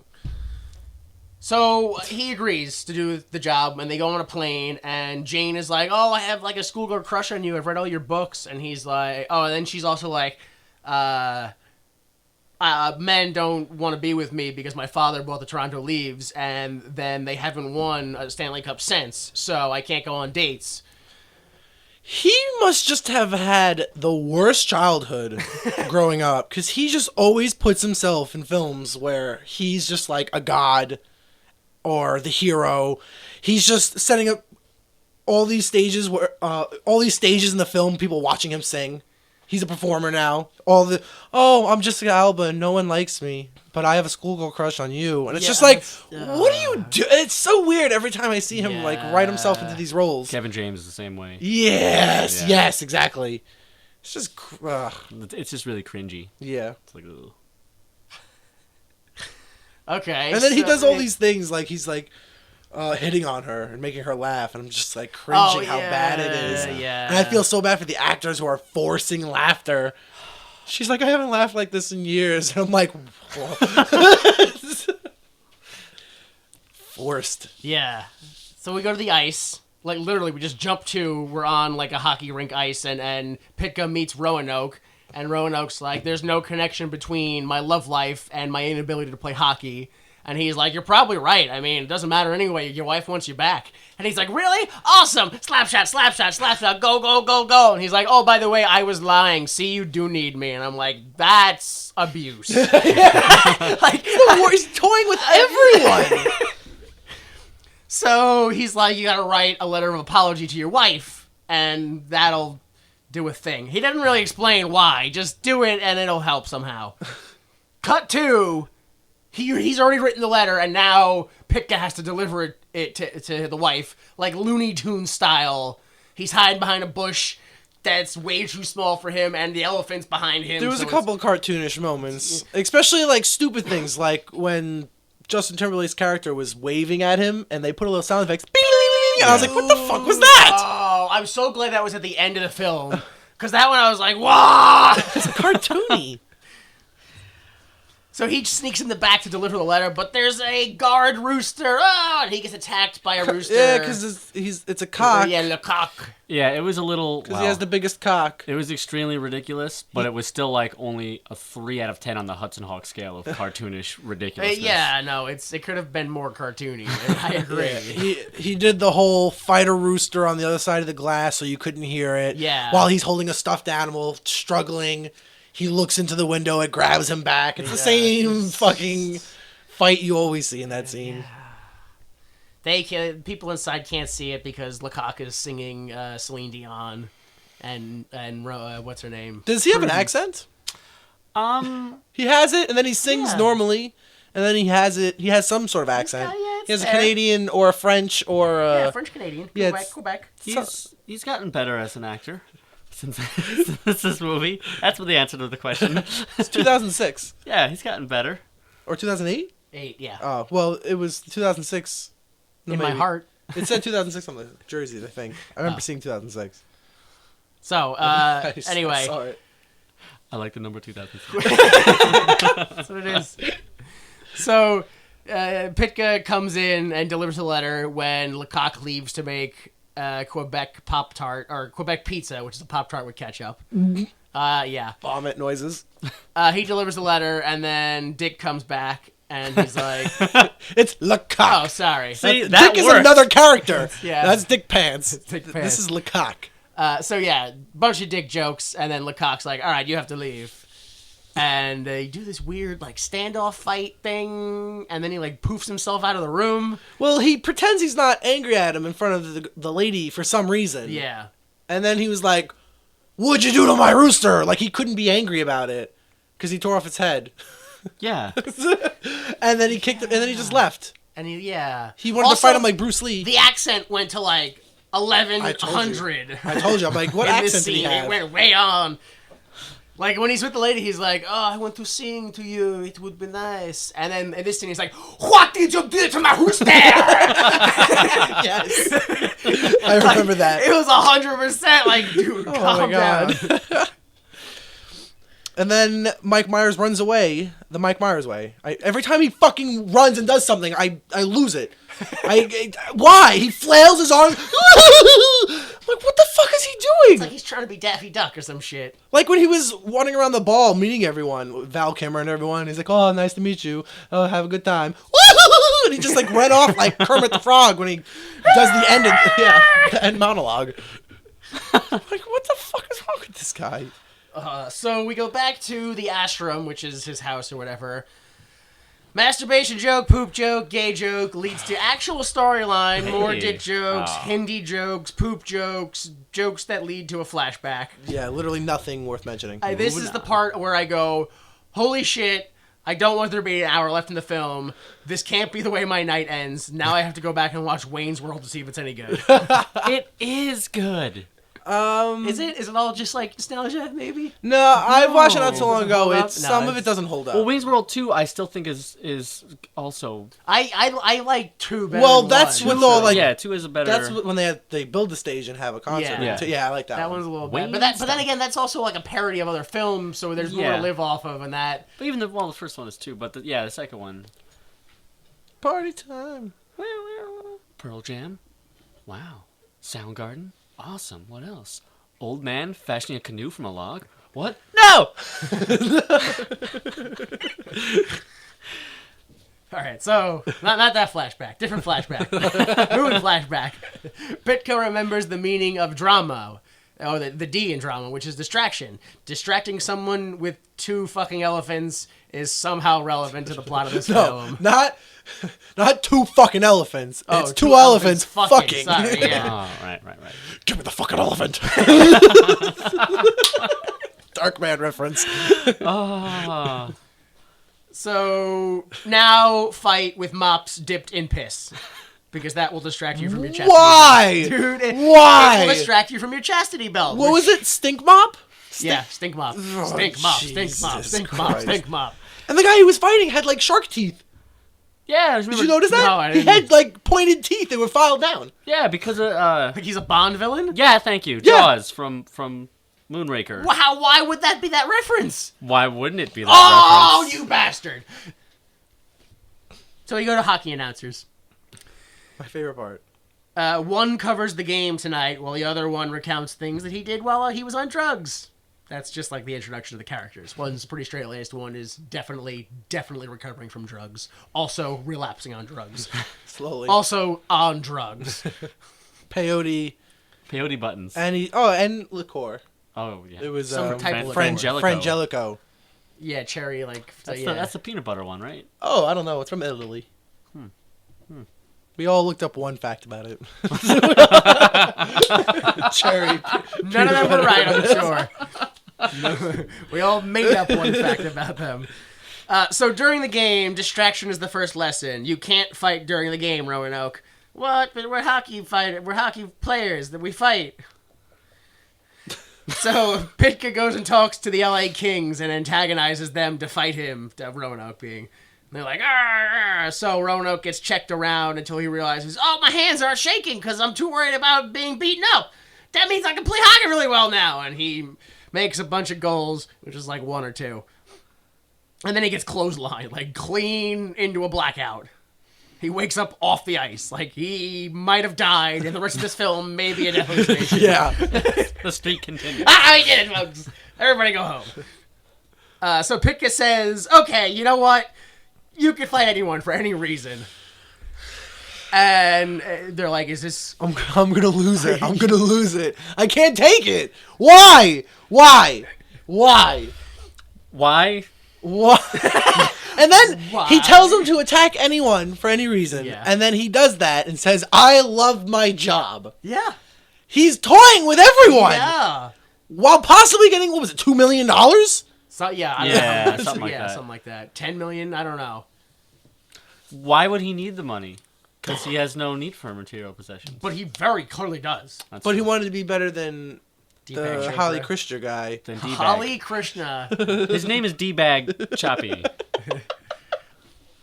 So he agrees to do the job, and they go on a plane, and Jane is like, "Oh, I have like a schoolgirl crush on you. I've read all your books." And he's like, "Oh," and then she's also like, men don't want to be with me because my father bought the Toronto Leaves, and then they haven't won a Stanley Cup since, so I can't go on dates." He must just have had the worst childhood growing up, because he just always puts himself in films where he's just like a god or the hero. He's just setting up all these stages in the film, people watching him sing. He's a performer now. I'm Jessica Alba and no one likes me, but I have a schoolgirl crush on you. And it's just like, what do you do? It's so weird every time I see him like write himself into these roles. Kevin James is the same way. Yes, exactly. It's just, It's just really cringy. yeah. It's like, ugh. Okay. And then he does all these things, like he's like hitting on her and making her laugh, and I'm just like cringing how bad it is. Yeah. And I feel so bad for the actors who are forcing laughter. She's like, I haven't laughed like this in years. And I'm like, forced. Yeah. So we go to the ice. Like, literally, we just jump we're on, like, a hockey rink ice, and Pitka meets Roanoke, and Roanoke's like, there's no connection between my love life and my inability to play hockey. And he's like, you're probably right. I mean, it doesn't matter anyway. Your wife wants you back. And he's like, really? Awesome. Slap shot, slap shot, slap shot. Go, go, go, go. And he's like, oh, by the way, I was lying. See, you do need me. And I'm like, that's abuse. He's toying with everyone. So he's like, you gotta write a letter of apology to your wife, and that'll do a thing. He didn't really explain why. Just do it, and it'll help somehow. Cut to, he's already written the letter, and now Pitka has to deliver it to the wife, like Looney Tunes style. He's hiding behind a bush that's way too small for him, and the elephant's behind him. There was a couple of cartoonish moments, especially like stupid things, like when Justin Timberlake's character was waving at him, and they put a little sound effects. And I was like, what the fuck was that? Oh, I'm so glad that was at the end of the film. Because that one I was like, wow! It's cartoony. So he sneaks in the back to deliver the letter, but there's a guard rooster. Oh, and he gets attacked by a rooster. Yeah, because it's a cock. Yeah, le coq. Yeah, it was a little. Because he has the biggest cock. It was extremely ridiculous, but it was still like only a 3 out of 10 on the Hudson Hawk scale of cartoonish ridiculousness. Yeah, no, it could have been more cartoony. I agree. He did the whole fight a rooster on the other side of the glass so you couldn't hear it. Yeah. While he's holding a stuffed animal, struggling. He looks into the window, it grabs him back. It's the same fucking fight you always see in that scene. People inside can't see it because Lecoq is singing Celine Dion and what's her name? Does he have an accent? He has it, and then he sings normally, and then he has some sort of accent. He has a Canadian or a French or French Canadian. Yeah, Quebec. He's gotten better as an actor since this movie. That's the answer to the question. It's 2006. Yeah, he's gotten better. Or 2008? 8, yeah. Oh, well, it was 2006. In my heart. It said 2006 on the jerseys, I think. I remember seeing 2006. So, anyway. I saw it. I like the number 2006. That's what it is. So, Pitka comes in and delivers a letter when Lecoq leaves to make Quebec Pop-Tart, or Quebec Pizza, which is a Pop-Tart with ketchup. Yeah. Vomit noises. He delivers the letter, and then Dick comes back, and he's like... It's Lecoq. Oh, sorry. See, that Dick works. is another character. Yeah. That's Dick Pants. Dick Pants. This is Lecoq. So, yeah, bunch of Dick jokes, and then Lecoq's like, all right, you have to leave. And they do this weird, like, standoff fight thing, and then he, like, poofs himself out of the room. Well, he pretends he's not angry at him in front of the lady for some reason. Yeah. And then he was like, "What'd you do to my rooster?" Like, he couldn't be angry about it because he tore off its head. Yeah. And then he kicked it, and then he just left. And he wanted to fight him like Bruce Lee. The accent went to, like, 1100. I told you. I'm like, what in accent this did he scene, have? it went way on. Like, when he's with the lady, he's like, "Oh, I want to sing to you. It would be nice." And then in this scene, he's like, "What did you do to my rooster?" Yes. I remember that. It was 100% like, dude, calm down. And then Mike Myers runs away the Mike Myers way. Every time he fucking runs and does something, I lose it. Why? He flails his arms. I'm like, what the fuck is he doing? It's like he's trying to be Daffy Duck or some shit. Like when he was wandering around the ball, meeting everyone, Val Kilmer and everyone. He's like, "Oh, nice to meet you. Oh, have a good time." And he just like ran off like Kermit the Frog when he does the end monologue. Like, what the fuck is wrong with this guy? So we go back to the ashram, which is his house or whatever. Masturbation joke, poop joke, gay joke leads to actual storyline, more dick jokes, Hindi jokes, poop jokes, jokes that lead to a flashback. Yeah, literally nothing worth mentioning. This is the part where I go, holy shit, I don't want there to be an hour left in the film. This can't be the way my night ends. Now I have to go back and watch Wayne's World to see if it's any good. It is good. Is it? Is it all just like nostalgia, maybe? No, I watched it not so long ago. hold up? It's No, some of it doesn't hold up. Well, Wayne's World 2, I still think is also. I like 2 better. Well, than that's 1. with all like. Yeah, 2 is a better. That's when they build the stage and have a concert. Yeah. Yeah, I like that. That one. one's a little Wayne's bad. But then again, that's also like a parody of other films, so there's more to live off of, and that. But even the first one is 2, but the second one. Party time. Pearl Jam. Wow. Soundgarden. Awesome. What else? Old man fashioning a canoe from a log. What? No. All right, so not that flashback, different flashback, moving flashback. Pitka remembers the meaning of drama, or the D in drama, which is distraction. Distracting someone with 2 fucking elephants is somehow relevant to the plot of this film. Not 2 fucking elephants. Oh, it's 2 elephants fucking. Sorry, yeah. Oh, right. Give me the fucking elephant. Darkman reference. Oh. So now fight with mops dipped in piss. Because that will distract you from your chastity Why? belt. Dude, Why? it will distract you from your chastity belt. What was it? Stink mop? Yeah, stink mop. Stink mop, stink mop, Jesus stink mop, Christ. stink mop. And the guy who was fighting had like shark teeth. Yeah. Did you notice that? No, I He didn't. had like pointed teeth that were filed down. Yeah, because Like he's a Bond villain? yeah, thank you. Jaws from Moonraker. Wow, why would that be that reference? Why wouldn't it be that Oh, reference? you bastard! So we go to hockey announcers. My favorite part. One covers the game tonight, while the other one recounts things that he did while he was on drugs. That's just like the introduction of the characters. One's pretty straight-laced, one is definitely recovering from drugs. Also relapsing on drugs. Slowly. Also on drugs. Peyote. Peyote buttons. And liqueur. Oh, yeah. It was Some type of Frangelico. Frangelico. Yeah, cherry, like... That's the peanut butter one, right? Oh, I don't know. It's from Italy. We all looked up one fact about it. Cherry. None of them were right, I'm sure. We all made up one fact about them. So during the game, distraction is the first lesson. You can't fight during the game, Roanoke. What? But we're hockey players that we fight. So Pitka goes and talks to the LA Kings and antagonizes them to fight him, Roanoke being. They're like, arr. So Roanoke gets checked around until he realizes, oh, my hands aren't shaking because I'm too worried about being beaten up. That means I can play hockey really well now. And he makes a bunch of goals, which is like 1 or 2. And then he gets clotheslined, like clean into a blackout. He wakes up off the ice, like he might have died, and the rest of this film may be a death hallucination. Yeah. The streak continues. He did it, folks. Everybody go home. So Pitka says, okay, you know what? You can fight anyone for any reason. And they're like, is this... I'm gonna lose it. I'm gonna lose it. I can't take it. Why? Why? What? And then Why? he tells him to attack anyone for any reason. Yeah. And then he does that and says, I love my job. Yeah. He's toying with everyone. Yeah. While possibly getting, what was it, $2 million? So yeah, I Yeah, don't know. something like that. Something like that. 10 million, I don't know. Why would he need the money? Because he has no need for material possessions. But he very clearly does. That's But he true. wanted to be better than the Deepak Holly Chopra. Christian guy. Then D-bag. Holly Krishna. His name is D-bag Choppy.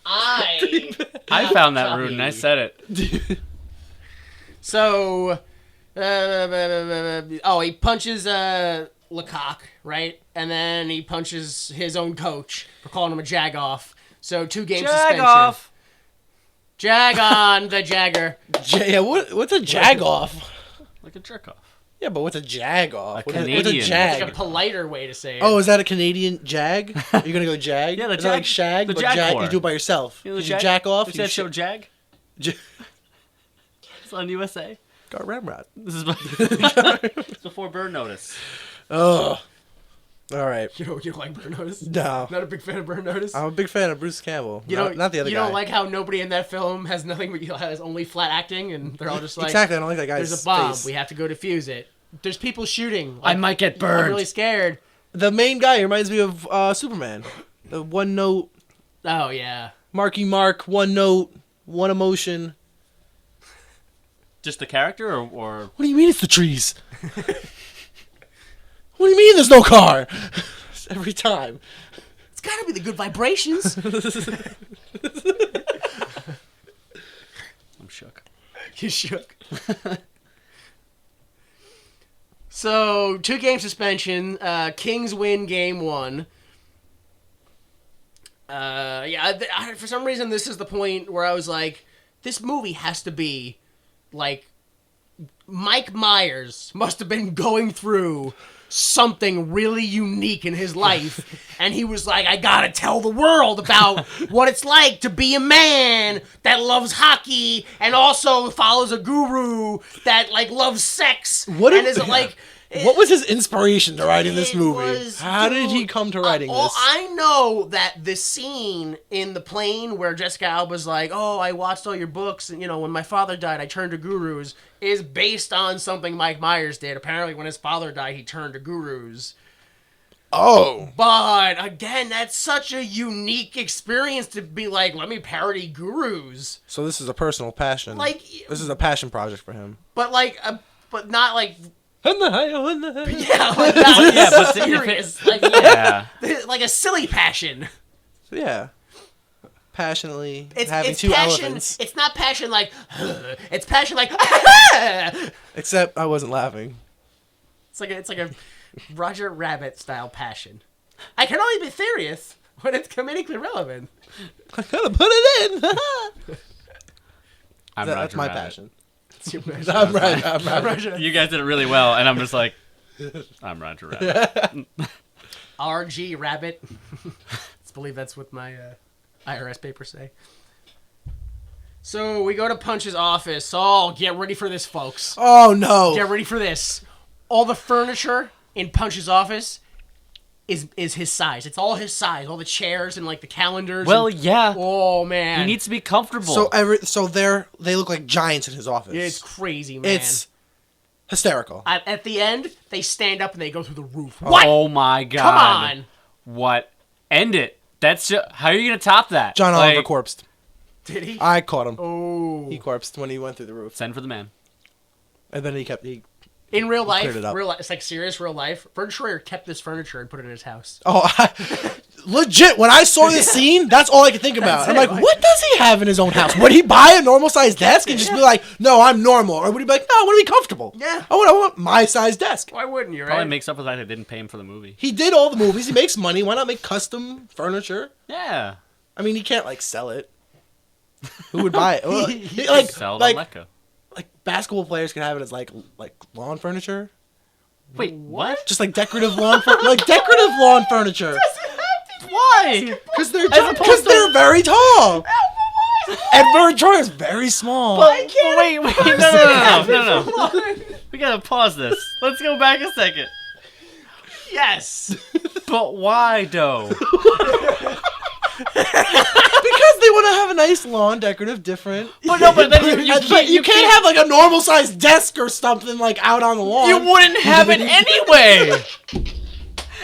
I found that rude and I said it. So, he punches Lecoq, right? And then he punches his own coach for calling him a jag-off. So 2-game suspension. Jag-off! Jag on the Jagger. Yeah, what's a jag-off? Like a jerk-off. Yeah, but what's a jag-off? A What's a Canadian. jag? Like a politer way to say it. Oh, is that a Canadian jag? You're gonna go jag? Yeah, the is that jag- like shag, the but jag jag, whore. you do it by yourself. You know, You Jag- jack off. Is You that show Jag? j- It's on USA. got Ramrod. This is it's before Burn Notice. Oh, all right. You don't like Burn Notice? No, Not a big fan of Burn Notice? I'm a big fan of Bruce Campbell. You Not the other you guy. don't like how nobody in that film has nothing but has only flat acting and they're all just like, exactly. I don't like that guy's there's a bomb. face. We have to go defuse it. There's people shooting. I might get I'm burned. really scared. The main guy reminds me of Superman. The one note, Oh, yeah. Marky Mark, one note, one emotion. Just the character or What do you mean it's the trees? What do you mean there's no car? Every time. It's gotta be the good vibrations. I'm shook. You shook. So, 2-game suspension. Kings win game 1. For some reason, this is the point where I was like, this movie has to be, like, Mike Myers must have been going through something really unique in his life, and he was like, I gotta tell the world about what it's like to be a man that loves hockey and also follows a guru that, like, loves sex. What and if- is like... What was his inspiration to writing this It movie? was- How did he dude, come to writing this? I know that the scene in the plane where Jessica Alba's like, oh, I watched all your books, and, you know, when my father died, I turned to gurus, is based on something Mike Myers did. Apparently, when his father died, he turned to gurus. Oh. But, again, that's such a unique experience to be like, let me parody gurus. So this is a personal passion. Like, This is a passion project for him. but, like, but not, like... In the Yeah, like, not Yeah, but if it- serious. Like, Yeah. like a silly passion. Yeah. Passionately It's having it's two passion. elephants. It's not passion like. It's passion like. Except I wasn't laughing. It's like a Roger Rabbit style passion. I can only be serious when it's comedically relevant. I gotta put it in. I'm That's Roger my Rabbit. passion. It's your passion. I'm right. I'm right. Roger. You guys did it really well, and I'm just like, I'm Roger Rabbit. RG Rabbit. Let's believe that's what my IRS papers say. So we go to Punch's office. Oh, get ready for this, folks. Oh no. Get ready for this. All the furniture in Punch's office is his size. It's all his size. All the chairs and like the calendars. Well, and, yeah. oh man, He needs to be comfortable. So they look like giants in his office. it's crazy, man. It's hysterical. At the end, they stand up and they go through the roof. What? Oh my god. Come on. What? End it. That's just, how are you gonna top that? John Like, Oliver corpsed. Did he? I caught him. Oh. He corpsed when he went through the roof, Send for the man. and then he In real life, cleared it up. it's like serious real life. Vern Troyer kept this furniture and put it in his house. Legit, when I saw this scene, that's all I could think about. That's I'm it, like, like- what does he have in his own house? Would he buy a normal sized desk and just be like, no, I'm normal? Or would he be like, no, I want to be comfortable? Yeah. I want my size desk. Why wouldn't you, Probably right? makes up for the fact they didn't pay him for the movie. He did all the movies. He makes money. Why not make custom furniture? Yeah. I mean, he can't, like, sell it. Who would buy it? Well, Sell it like, on Lecco. like, basketball players can have it as, like lawn furniture. Wait, what? Just, like, decorative lawn furniture. Why? Because they're, opposed because to- they're very tall. And Vern Troyer's very small. Wait, no. We gotta pause this. Let's go back a second. Yes. But why, though? Because they want to have a nice lawn, decorative, different. But no, but then you can't have like a normal sized desk or something like out on the lawn. You wouldn't have it anyway.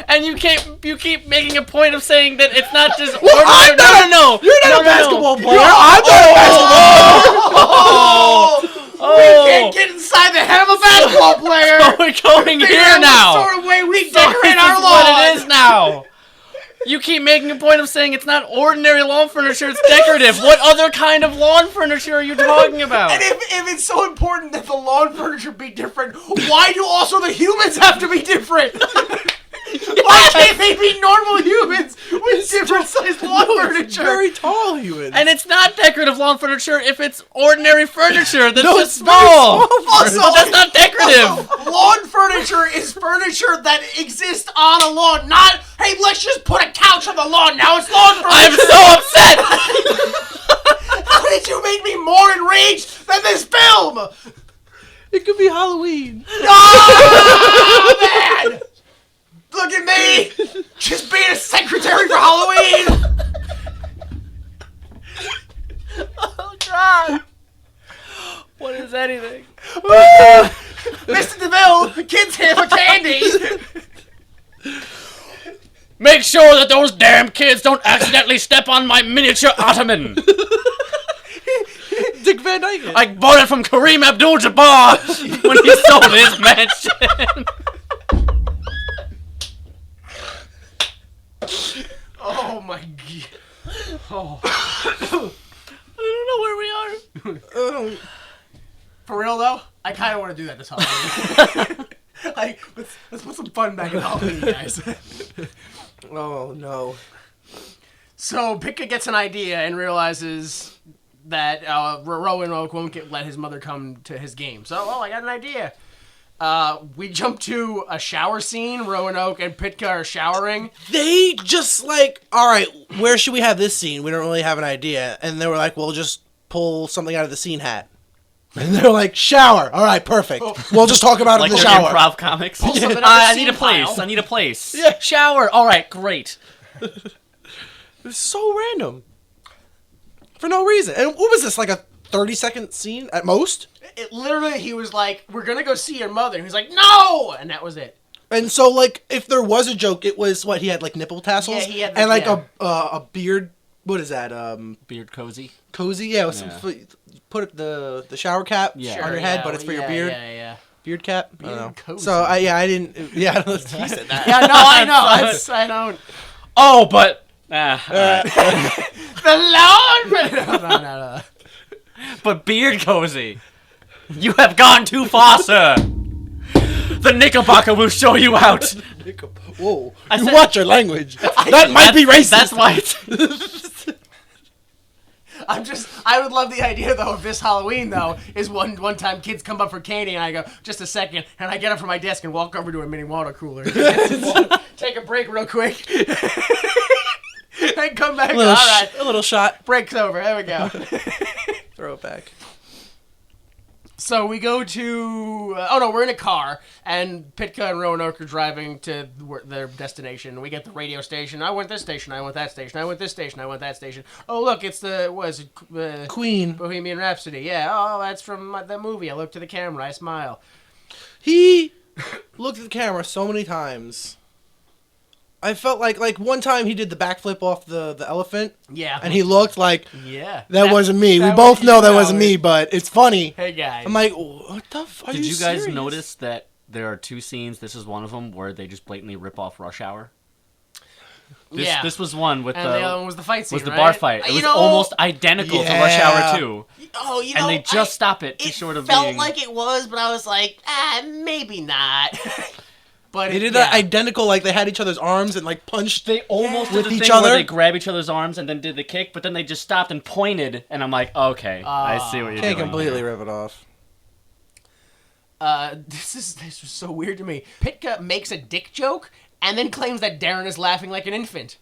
And you keep making a point of saying that it's not just ordinary. No. You're not a basketball player. I'm not a basketball player. We can't get inside the head of a basketball player. So we're going here now. What sort of way we So decorate this our is lawn. what it is now. You keep making a point of saying it's not ordinary lawn furniture, it's decorative. What other kind of lawn furniture are you talking about? And if it's so important that the lawn furniture be different, why do also the humans have to be different? Why can't they be normal humans with different sized lawn furniture? Very tall humans. And it's not decorative lawn furniture if it's ordinary furniture that's No, just it's very small. Also, But that's not decorative. Lawn furniture is furniture that exists on a lawn, not, hey, let's just put a couch on the lawn. Now it's lawn furniture. I'm so upset. How did you make me more enraged than this film? It could be Halloween. Oh, man! Look at me! Just being a secretary for Halloween! Oh, God. What is anything? Mr. DeVille, kids here for candy! Make sure that those damn kids don't accidentally step on my miniature ottoman. Dick Van Dyke. I bought it from Kareem Abdul-Jabbar when he sold his mansion. Oh my god. Oh. I don't know where we are. For real though, I kind of want to do that this Halloween. Like, let's put some fun back in Halloween, guys. Oh no. So Pika gets an idea and realizes that Roanoke won't let his mother come to his game. So, I got an idea. We jump to a shower scene. Roanoke and Pitka are showering. They just like, all right, where should we have this scene? We don't really have an idea. And they were like, well, just pull something out of the scene hat. And they're like, shower. All right, perfect. We'll just talk about it Like in the they're shower. improv comics. something out of the I need a scene place. file. I need a place. Yeah. Shower. All right, great. It's so random. For no reason. And what was this, like a 30-second scene at most? It literally, he was like, we're gonna go see your mother. And he was like, no! And that was it. And so, like, if there was a joke, it was, what, he had, like, nipple tassels? Yeah, he had, and, like, yeah. a beard, what is that, Beard cozy. cozy? Yeah, with some, put the shower cap on your head, but it's for your beard. Yeah. Beard cap? I Beard don't know. cozy. So, I didn't, he said that. Yeah, no, I know. I don't. Oh, but all right. The Lord! No. But beard cozy. You have gone too far, sir. The Knickerbocker will show you out. Whoa. I You said- watch your language. That might be racist. That's why it's... I would love the idea, though, of this Halloween, though, is one time kids come up for candy, and I go, just a second, and I get up from my desk and walk over to a mini water cooler. Take a break real quick. And come back. All right. A little shot. Break's over. There we go. Throw it back. So we go to... we're in a car, and Pitka and Roanoke are driving to their destination. We get the radio station. I went this station. I went that station. I went this station. I went that station. Oh, look, it's the... Queen. Bohemian Rhapsody. Yeah, oh, that's from the movie. I look to the camera. I smile. He looked at the camera so many times. I felt like one time he did the backflip off the elephant. Yeah. And he looked like, Yeah. that wasn't me. We that both was- know that no, wasn't me, but it's funny. Hey, guys. I'm like, what the f***? Did you guys notice that there are two scenes, this is one of them, where they just blatantly rip off Rush Hour? This was one with and the other one was the fight scene, was the right? bar fight. It was almost identical to Rush Hour 2. Oh, you And know, they just stop it short of felt being... like it was, but I was like, maybe not. But They did that identical, like they had each other's arms and like punched. They almost did with the each thing other. where they grab each other's arms and then did the kick, but then they just stopped and pointed, and I'm like, okay, I see what you're Can't doing. completely rip it off. This was so weird to me. Pitka makes a dick joke and then claims that Darren is laughing like an infant.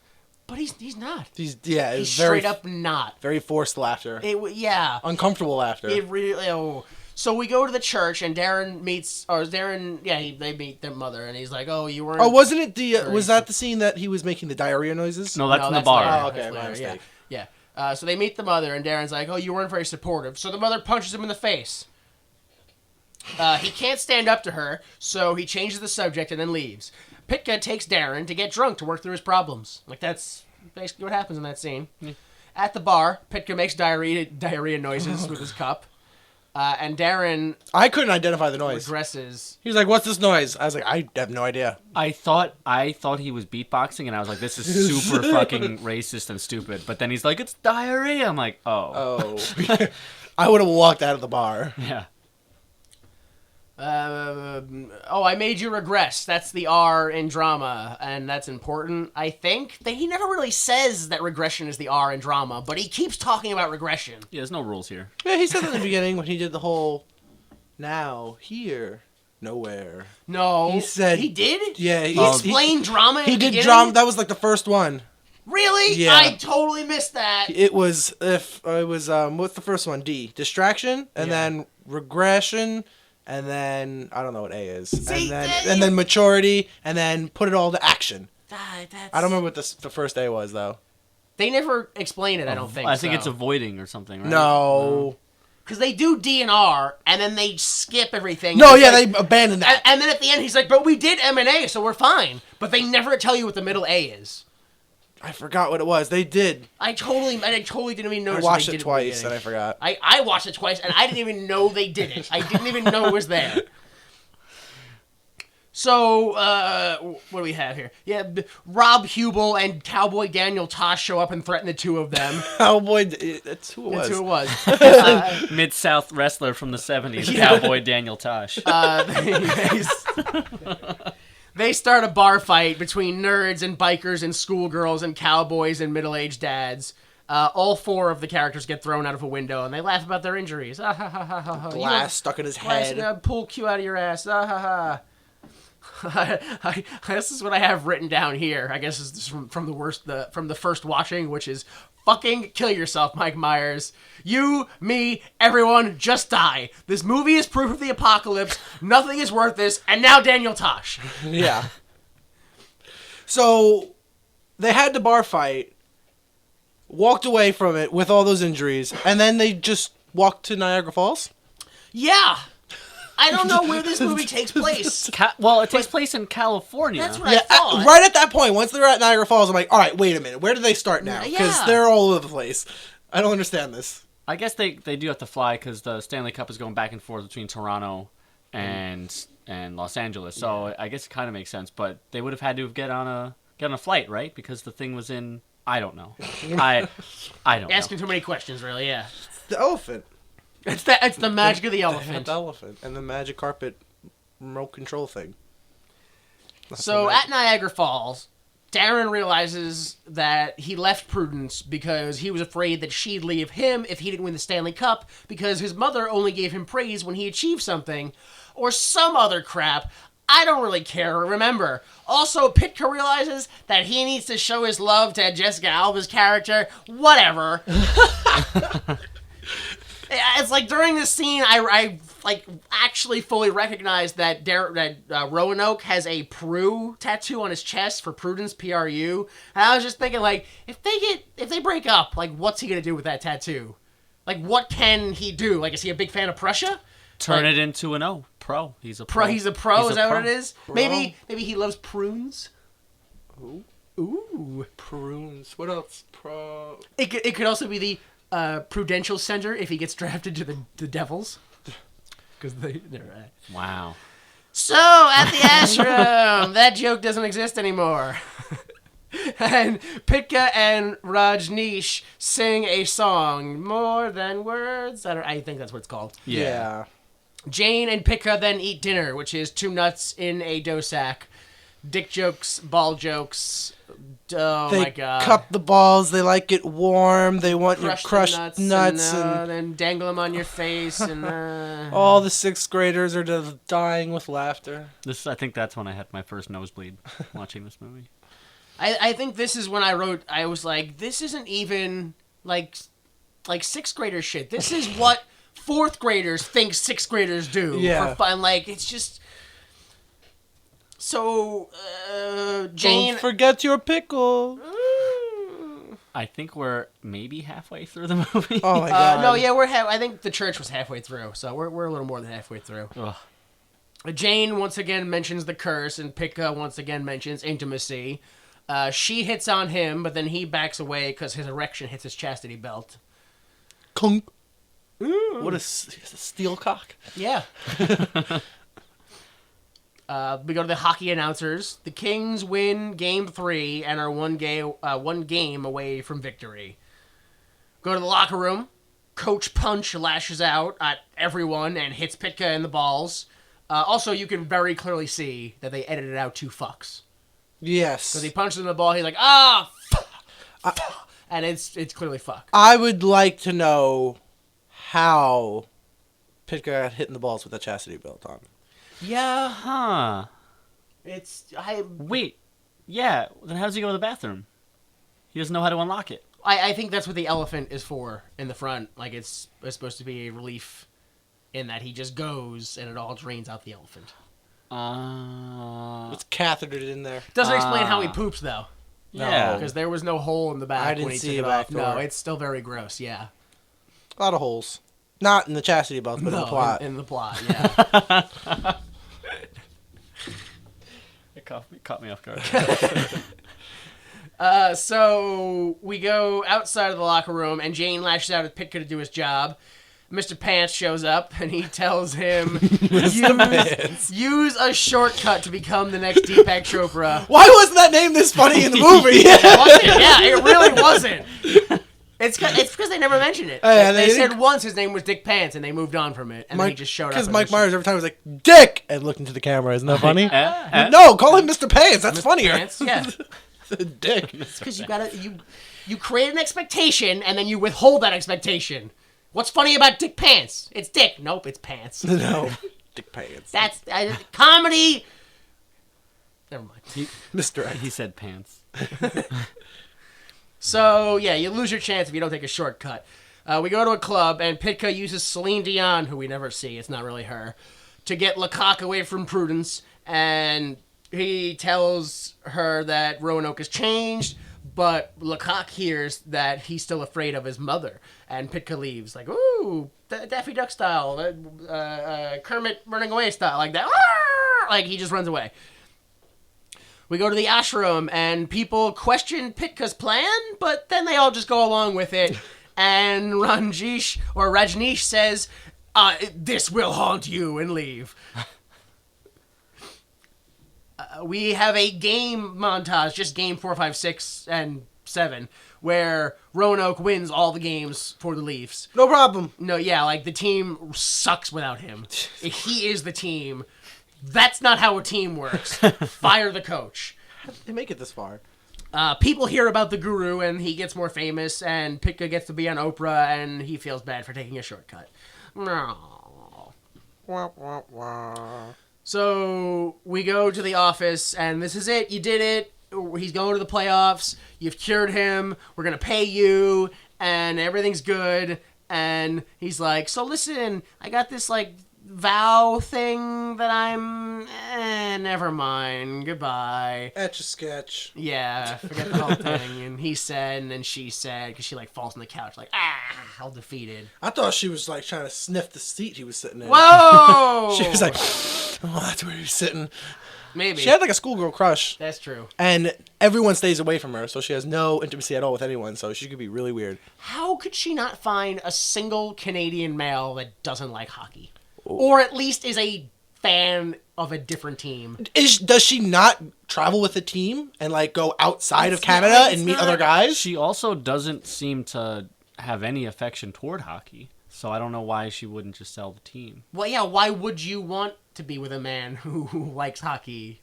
But he's not. He's He's very straight up not. very forced laughter. Yeah. Uncomfortable laughter. It really. Oh. So we go to the church, and Darren meets, they meet their mother, and he's like, "Oh, you weren't." Oh, wasn't it was that the scene that he was making the diarrhea noises? No, that's in the bar. Later. Oh, okay, That's my later, mistake. Yeah. So they meet the mother, and Darren's like, "Oh, you weren't very supportive." So the mother punches him in the face. He can't stand up to her, so he changes the subject and then leaves. Pitka takes Darren to get drunk to work through his problems. Like, that's basically what happens in that scene. Yeah. At the bar, Pitka makes diarrhea noises with his cup. And Darren... I couldn't identify the noise. Regresses. He was like, "What's this noise?" I was like, "I have no idea." I thought he was beatboxing, and I was like, "This is super fucking racist and stupid." But then he's like, "It's diarrhea." I'm like, "Oh." I would have walked out of the bar. Yeah. I made you regress. That's the R in drama, and that's important, I think. He never really says that regression is the R in drama, but he keeps talking about regression. Yeah, there's no rules here. Yeah, he said that in the beginning when he did the whole now, here, nowhere. No. He said... He did? Yeah. He explained drama in the beginning? He did drama. That was like the first one. Really? Yeah. I totally missed that. It was, what's the first one? D. Distraction, and then regression, and then, I don't know what A is. See, and then maturity, and then put it all to action. That's... I don't remember what the first A was, though. They never explain it, I don't think. I think it's avoiding or something, right? No. Because they do D and R, and then they skip everything. No, yeah, they abandoned that. And then at the end, he's like, "But we did M and A, so we're fine." But they never tell you what the middle A is. I forgot what it was. They did. I totally didn't even notice. I watched it twice, and I forgot. I watched it twice, and I didn't even know they did it. I didn't even know it was there. So, what do we have here? Yeah, Rob Hubel and Cowboy Daniel Tosh show up and threaten the two of them. Cowboy, that's who it was. That's who it was. Mid-South wrestler from the 70s, Cowboy Daniel Tosh. They start a bar fight between nerds and bikers and schoolgirls and cowboys and middle-aged dads. All four of the characters get thrown out of a window, and they laugh about their injuries. Glass stuck in his head. Pull Q out of your ass. This is what I have written down here. I guess this is from the first watching, which is fucking kill yourself, Mike Myers. You, me, everyone, just die. This movie is proof of the apocalypse. Nothing is worth this. And now Daniel Tosh. Yeah. So they had the bar fight, walked away from it with all those injuries, and then they just walked to Niagara Falls? Yeah. I don't know where this movie takes place. It takes place in California. That's what I thought. Right at that point, once they're at Niagara Falls, I'm like, all right, wait a minute. Where do they start now? Because they're all over the place. I don't understand this. I guess they do have to fly because the Stanley Cup is going back and forth between Toronto and Los Angeles. So I guess it kind of makes sense. But they would have had to get on a flight, right? Because the thing was in... I don't know. I don't know. Asking too many questions, really, yeah. The elephant. It's the magic of the elephant. The elephant. And the magic carpet remote control thing. So at Niagara Falls, Darren realizes that he left Prudence because he was afraid that she'd leave him if he didn't win the Stanley Cup because his mother only gave him praise when he achieved something, or some other crap. I don't really care or remember. Also, Pitka realizes that he needs to show his love to Jessica Alba's character. Whatever. It's like during this scene, I actually fully recognized that Roanoke has a Prue tattoo on his chest for Prudence, P-R-U. And I was just thinking, like, if they break up, like, what's he gonna do with that tattoo? Like, what can he do? Like, is he a big fan of Prussia? Turn it into an O. Pro. He's a pro. He's a pro. Is that what it is? Pro. Maybe he loves prunes. Ooh. Prunes. What else? It could also be the Prudential Center if he gets drafted to the Devils. Because they're right. Wow. So, at the ashram, that joke doesn't exist anymore. And Pitka and Rajneesh sing a song, More Than Words. I think that's what it's called. Yeah. Jane and Pitka then eat dinner, which is 2 nuts in a dough sack. Dick jokes, ball jokes. Oh my god. They cup the balls, they like it warm, they want your crushed nuts and dangle them on your face. And all the 6th graders are just dying with laughter. I think that's when I had my first nosebleed watching this movie. I think this is when I was like, this isn't even like 6th grader shit. This is what fourth graders think sixth graders do. Yeah. For fun. Like, it's just... So, Jane... Don't forget your pickle. I think we're maybe halfway through the movie. Oh, my God. No, yeah, I think the church was halfway through, so we're a little more than halfway through. Ugh. Jane once again mentions the curse, and Pitka once again mentions intimacy. She hits on him, but then he backs away because his erection hits his chastity belt. Kunk. What a steel cock. Yeah. We go to the hockey announcers. The Kings win Game 3 and are one game away from victory. Go to the locker room. Coach Punch lashes out at everyone and hits Pitka in the balls. Also, you can very clearly see that they edited out 2 fucks. Yes. Because he punches him in the ball, he's like, ah, fuck. And it's clearly fuck. I would like to know how Pitka got hit in the balls with a chastity belt on. Yeah, Huh. Wait. Yeah, then how does he go to the bathroom? He doesn't know how to unlock it. I think that's what the elephant is for in the front. Like, it's supposed to be a relief in that he just goes and it all drains out the elephant. It's cathetered in there. Doesn't explain how he poops, though. Yeah. Because there was no hole in the back I when didn't he see took a it off. back No, door. it's still very gross, yeah. A lot of holes. Not in the chastity belt, but in the plot. In the plot, yeah. It caught me off guard. So we go outside of the locker room, and Jane lashes out at Pitka to do his job. Mr. Pants shows up, and he tells him, use a shortcut to become the next Deepak Chopra. Why wasn't that name this funny in the movie? It wasn't. Yeah, it really wasn't. It's because they never mentioned it. Yeah, they they said didn't- once his name was Dick Pants, and they moved on from it, and then he just showed up. Because in Mike this- Myers every time was like, Dick! And looked into the camera. Isn't that funny? No, call him Mr. Pants. That's funnier. Pants, yeah. Dick. Because you create an expectation, and then you withhold that expectation. What's funny about Dick Pants? It's Dick. Nope, it's Pants. No. Dick Pants. That's comedy. Never mind. Mr. X. He said pants. So, yeah, you lose your chance if you don't take a shortcut. We go to a club, and Pitka uses Celine Dion, who we never see, it's not really her, to get Lecoq away from Prudence, and he tells her that Roanoke has changed, but Lecoq hears that he's still afraid of his mother, and Pitka leaves, like, ooh, Daffy Duck style, Kermit running away style, like that. Like, he just runs away. We go to the ashram, and people question Pitka's plan, but then they all just go along with it. And Rajneesh says, this will haunt you, and leave. We have a game montage, just game 4, 5, 6, and 7, where Roanoke wins all the games for the Leafs. No problem. No, yeah, like, the team sucks without him. He is the team. That's not how a team works. Fire the coach. They make it this far. People hear about the guru, and he gets more famous, and Pitka gets to be on Oprah, and he feels bad for taking a shortcut. No. Wah, wah, wah. So we go to the office, and this is it. You did it. He's going to the playoffs. You've cured him. We're going to pay you, and everything's good. And he's like, so listen, I got this, like, vow thing that I'm... never mind. Goodbye. Etch-a-sketch. Yeah, forget the whole thing. And he said, and then she said, because she, like, falls on the couch, like, all defeated. I thought she was, like, trying to sniff the seat he was sitting in. Whoa! She was like, oh, that's where he's sitting. Maybe. She had, like, a schoolgirl crush. That's true. And everyone stays away from her, so she has no intimacy at all with anyone, so she could be really weird. How could she not find a single Canadian male that doesn't like hockey? Or at least is a fan of a different team? Does she not travel with the team and, like, go outside of Canada and meet other guys? She also doesn't seem to have any affection toward hockey, so I don't know why she wouldn't just sell the team. Well, yeah, why would you want to be with a man who likes hockey?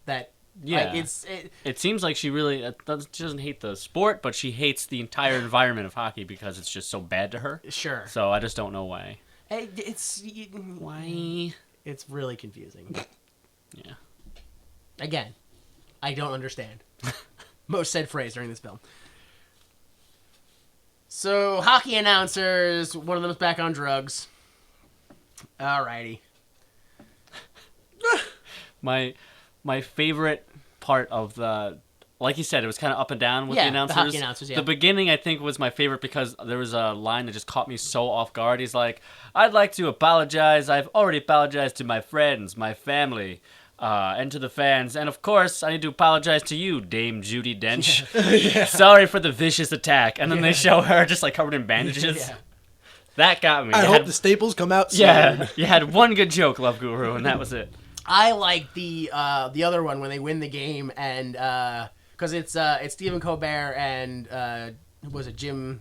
Yeah, it seems like she really she doesn't hate the sport, but she hates the entire environment of hockey because it's just so bad to her. Sure. So I just don't know why. Why? It's really confusing. Yeah. Again, I don't understand. Most said phrase during this film. So, hockey announcers, one of them is back on drugs. Alrighty. My favorite part of the, like you said, it was kind of up and down with the announcers. The hockey announcers, yeah. The beginning, I think, was my favorite because there was a line that just caught me so off guard. He's like, "I'd like to apologize. I've already apologized to my friends, my family, and to the fans. And, of course, I need to apologize to you, Dame Judi Dench. Yeah. Sorry for the vicious attack." And then they show her just, like, covered in bandages. Yeah. That got me. I hope the staples come out soon. Yeah, you had one good joke, Love Guru, and that was it. I like the other one when they win the game and because it's Stephen Colbert and was it Jim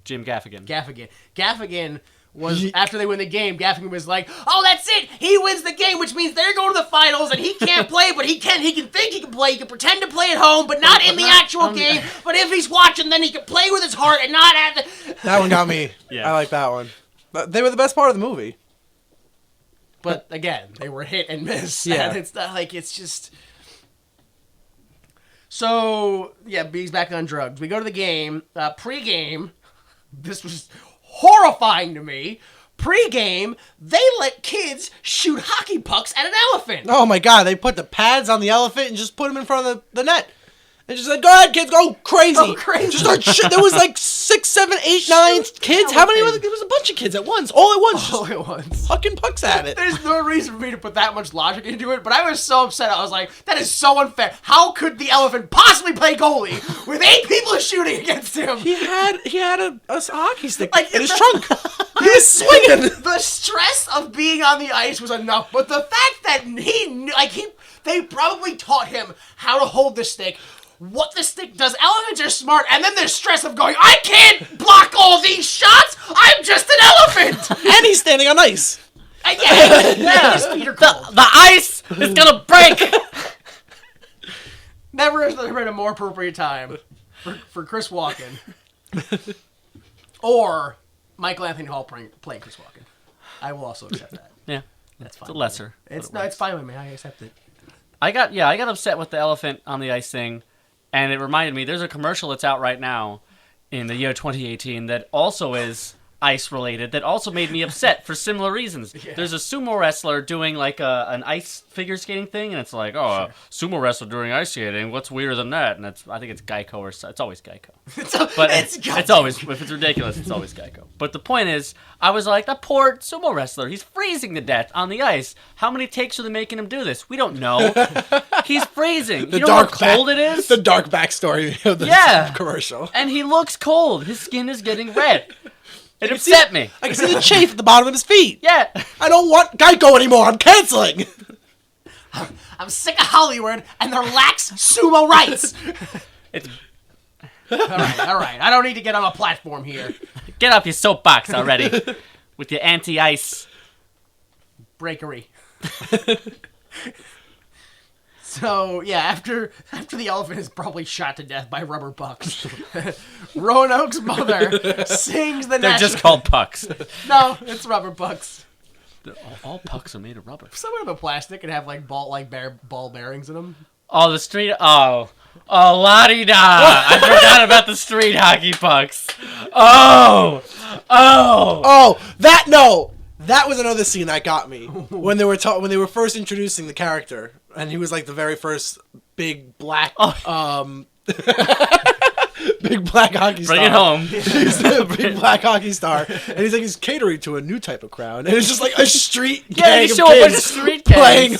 Gaffigan. Gaffigan was after they win the game. Gaffigan was like, "Oh, that's it. He wins the game, which means they're going to the finals, and he can't play, but he can think he can play. He can pretend to play at home, but not in the actual game. But if he's watching, then he can play with his heart and not at the." That one got me. Yeah, I like that one. They were the best part of the movie. But again, they were hit and miss. Yeah, and it's not like it's just. So yeah, B's back on drugs. We go to the game. Pre-game, this was horrifying to me. Pre-game, they let kids shoot hockey pucks at an elephant. Oh my god, they put the pads on the elephant and just put them in front of the net. And just like, "Go ahead, kids, go crazy." Go crazy. Just start there was like 6, 7, 8, 9 kids. How many were there? There was a bunch of kids at once. All at once. Fucking pucks at it. There's no reason for me to put that much logic into it, but I was so upset. I was like, that is so unfair. How could the elephant possibly play goalie with 8 people shooting against him? He had a hockey stick in his trunk. He was swinging. The stress of being on the ice was enough, but the fact that they probably taught him how to hold the stick, what the stick does. Elephants are smart, and then there's stress of going, "I can't block all these shots. I'm just an elephant." And he's standing on ice. Yeah. His feet are cold. The ice is gonna break. Never has there been a more appropriate time for Chris Walken or Michael Anthony Hall playing Chris Walken. I will also accept that. Yeah, that's fine. It's a lesser. It's fine with me. I accept it. I got upset with the elephant on the ice thing. And it reminded me, there's a commercial that's out right now in the year 2018 that also is ice-related, that also made me upset for similar reasons. Yeah. There's a sumo wrestler doing like an ice figure skating thing, and it's like, a sumo wrestler doing ice skating, what's weirder than that? And I think it's Geico or it's always Geico. It's always, if it's ridiculous, it's always Geico. But the point is, I was like, that poor sumo wrestler, he's freezing to death on the ice. How many takes are they making him do this? We don't know. He's freezing. You know how cold it is? The dark backstory of the commercial. And he looks cold. His skin is getting red. It upset me. I can see the chafe at the bottom of his feet. Yeah. I don't want Geico anymore. I'm canceling. I'm sick of Hollywood and their lax sumo rights. All right. I don't need to get on a platform here. Get off your soapbox already with your anti-ice breakery. So, yeah, after the elephant is probably shot to death by rubber pucks, Roanoke's mother sings the They're just called pucks. No, it's rubber pucks. All pucks are made of rubber. Some of them are plastic and have, ball bearings in them. Oh, the street... Oh, la-di-da! I forgot about the street hockey pucks. Oh! That was another scene that got me when they were first introducing the character, and he was like the very first big black big black hockey star. Bring it home. He's a big black hockey star, and he's catering to a new type of crowd, and it's just like a street gang of kids playing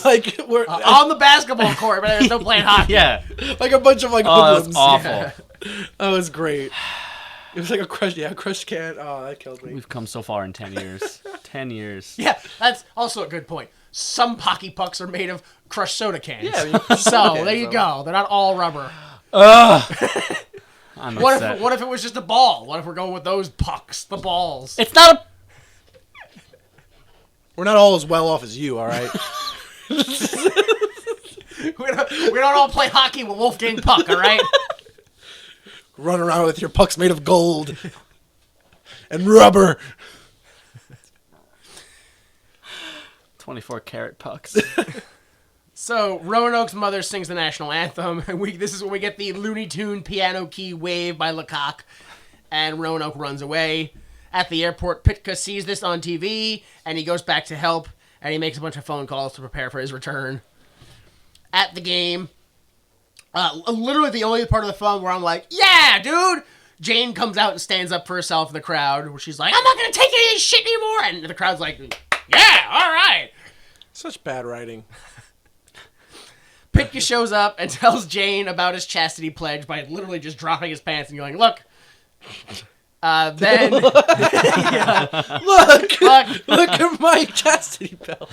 we're on the basketball court, but there's no playing hockey. Yeah, like a bunch of hoodlums. That's awful. Yeah. That was great. It was like a crushed can. Oh, that killed me. We've come so far in 10 years. 10 years. Yeah, that's also a good point. Some hockey pucks are made of crushed soda cans. Yeah, so there you go. They're not all rubber. I'm upset. What if it was just a ball? What if we're going with those pucks, the balls? It's not a... We're not all as well off as you, all right? we don't all play hockey with Wolfgang Puck, all right? Run around with your pucks made of gold and rubber. 24-karat pucks. So, Roanoke's mother sings the national anthem, and this is when we get the Looney Tune piano key wave by Lecoq, and Roanoke runs away. At the airport, Pitka sees this on TV, and he goes back to help, and he makes a bunch of phone calls to prepare for his return. At the game, literally the only part of the film where I'm like, yeah, dude! Jane comes out and stands up for herself in the crowd, where she's like, I'm not gonna take any of this shit anymore! And the crowd's like, yeah, alright! Such bad writing. Pitka shows up and tells Jane about his chastity pledge by literally just dropping his pants and going, look. Then... yeah. Look at my chastity belt.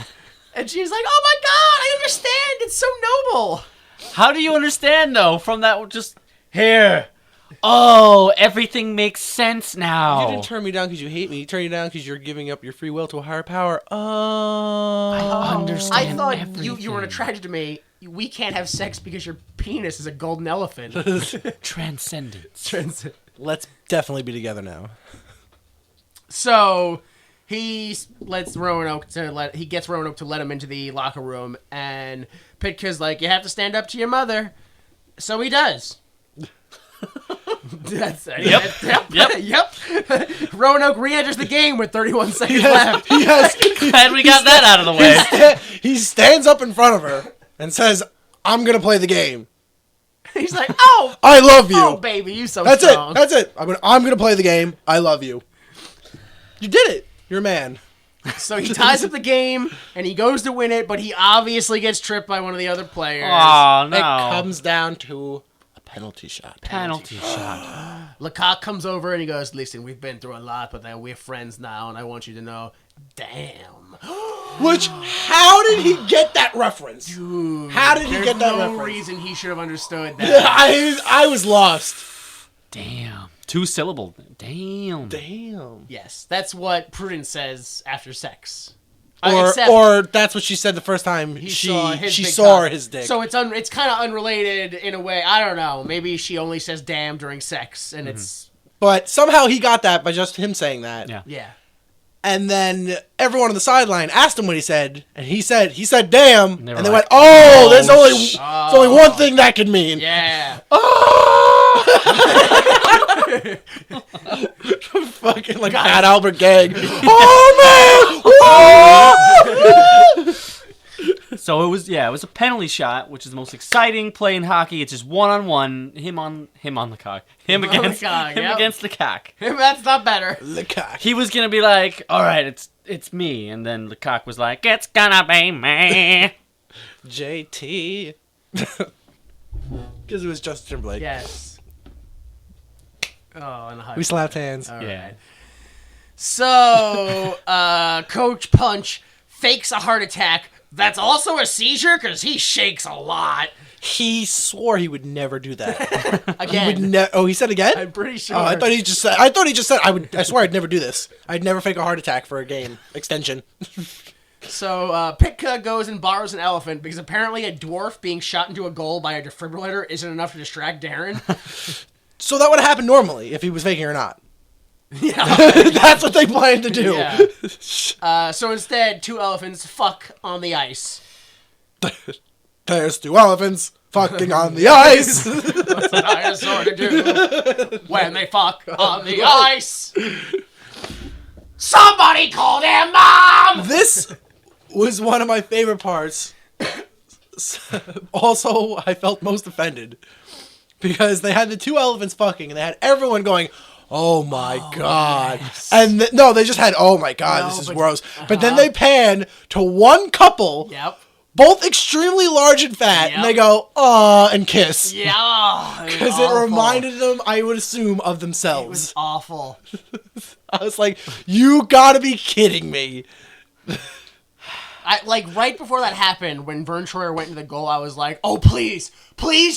And she's like, oh my god, I understand! It's so noble! How do you understand, though, from that just... Here. Oh, everything makes sense now. You didn't turn me down because you hate me. You turned me down because you're giving up your free will to a higher power. Oh. I understand. I thought everything. you were attracted to me. We can't have sex because your penis is a golden elephant. Transcendence. Let's definitely be together now. So he gets Roanoke to let him into the locker room, and Pitka's like, you have to stand up to your mother. So he does. Yep. Roanoke re-enters the game with 31 seconds left. Glad we got that out of the way. He stands up in front of her and says, I'm going to play the game. He's like, oh! I love you. Oh, baby, you so That's strong. That's it. I'm going to play the game. I love you. You did it. You're a man. So he ties up the game, and he goes to win it, but he obviously gets tripped by one of the other players. Oh, no. It comes down to a penalty shot. Penalty shot. Lecoq comes over, and he goes, listen, we've been through a lot, but we're friends now, and I want you to know, damn. Which, how did he get that reference? Dude, how did he get that There's no reference? reason he should have understood that. I was lost. Damn. 2 syllable. Damn. Yes, that's what Prudence says after sex. Or that's what she said the first time she saw his dick. So it's kind of unrelated in a way. I don't know. Maybe she only says damn during sex, and it's... But somehow he got that by just him saying that. Yeah. And then everyone on the sideline asked him what he said, and he said damn, and they went, there's only one thing that could mean. Yeah. Fucking like Fat Albert gag. Oh man! So it was a penalty shot, which is the most exciting play in hockey. It's just 1-on-1, him on the cock, him against the cock. That's not better. Lecoq. He was gonna be like, all right, it's me, and then Lecoq was like, it's gonna be me. JT. Because it was Justin Timberlake. Yes. Oh, and the high We slapped hands. All Yeah. right. So, Coach Punch fakes a heart attack. That's also a seizure because he shakes a lot. He swore he would never do that. Again. He said again? I'm pretty sure. Oh, I thought he just said I swear I'd never do this. I'd never fake a heart attack for a game extension. So, Pitka goes and borrows an elephant because apparently a dwarf being shot into a goal by a defibrillator isn't enough to distract Darren. So that would have happened normally if he was faking or not. Yeah. That's what they planned to do. Yeah. So instead, 2 elephants fuck on the ice. There's 2 elephants fucking on the ice. What's a dinosaur to do when they fuck on the ice? Somebody call their mom! This was one of my favorite parts. Also, I felt most offended. Because they had the 2 elephants fucking, and they had everyone going, oh my god. Yes. And they just had, oh my god, this is gross. But then they pan to one couple, Yep. both extremely large and fat, and they go, and kiss. Yeah. Because it reminded them, I would assume, of It themselves. was awful. I was like, you gotta be kidding me. Right before that happened, when Vern Troyer went into the goal, I was like, oh, please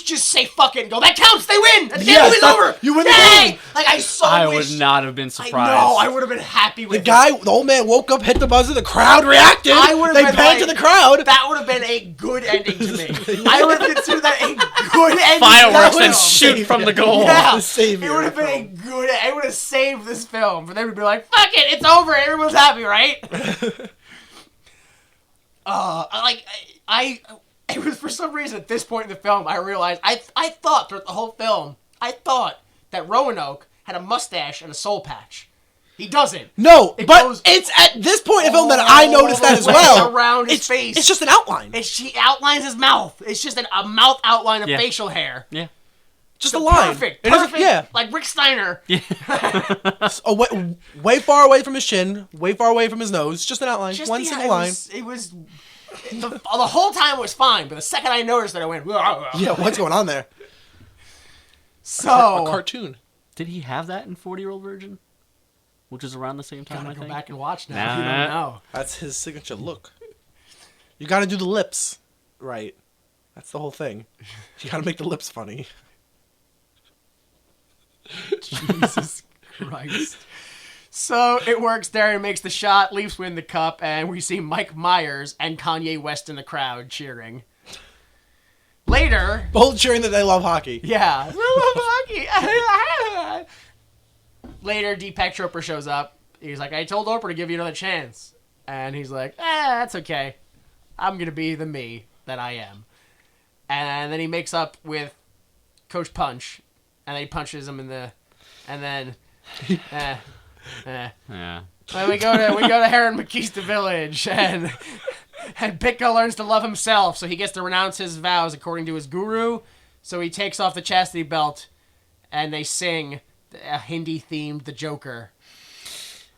just say fuck it and go, that counts, they win! The game is over! You win the Yay! game! Like, I would not have been surprised. I would have been happy with The old man woke up, hit the buzzer, the crowd reacted. I would have They been panned to the crowd. That would have been a good ending to me. I would have considered that a good ending. Fireworks to the and film. shoot from the goal. Yeah, The savior it would have been a good. It would have saved this film for them to be like, "Fuck it, it's over. Everyone's happy, right?" It was for some reason at this point in the film I realized I thought throughout the whole film that Roanoke had a mustache and a soul patch. He doesn't. No, It but goes it's at this point in the film that I noticed that as well. Around his face. It's just an outline. She outlines his mouth. It's just a mouth outline of facial hair. Yeah. Just a line. Perfect. Yeah. Like Rick Steiner. Yeah. Way far away from his chin, way far away from his nose. Just an outline. Just One single line. The whole time was fine, but the second I noticed it, I went, Yeah, what's going on there? So A cartoon. Did he have that in 40-Year-Old Virgin? Which is around the same time, I gotta go think. back and watch now. Nah. You don't know. That's his signature look. You gotta do the lips right. That's the whole thing. You gotta make the lips funny. Jesus Christ. So it works. Darren makes the shot, Leafs win the cup, and we see Mike Myers and Kanye West in the crowd cheering. Later... Both cheering that they love hockey. Yeah. Hockey. Later, Deepak Chopra shows up. He's like, I told Oprah to give you another chance. And he's like, that's okay. I'm going to be the me that I am. And then he makes up with Coach Punch. And then he punches him in the... And then... Yeah. Then we go to Heron Makista Village, and Pitka learns to love himself, so he gets to renounce his vows according to his guru. So he takes off the chastity belt, and they sing a Hindi-themed The Joker.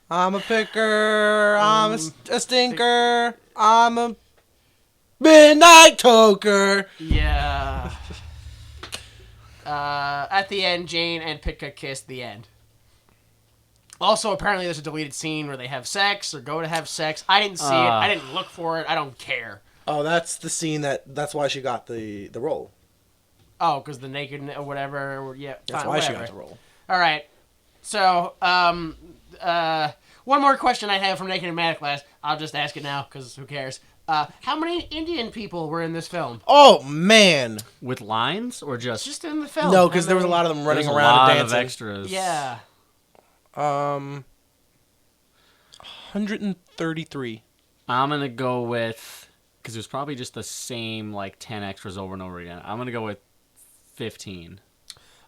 I'm a picker, I'm a stinker, I'm a midnight toker. Yeah. At the end, Jane and Pitka kiss. The end. Also, apparently there's a deleted scene where they have sex or go to have sex. I didn't see it. I didn't look for it. I don't care. Oh, that's the scene that's why she got the role. Oh, because the naked or whatever. Yeah, That's fine, why whatever. she got the role. All right. So, one more question I have from Naked and Mad class. I'll just ask it now because who cares? How many Indian people were in this film? Oh, man. With lines or just... Just in the film. No, because there was a lot of them running There's around a lot and of dancing. extras. Yeah. 133. I'm going to go with... Because it was probably just the same, 10 extras over and over again. I'm going to go with 15.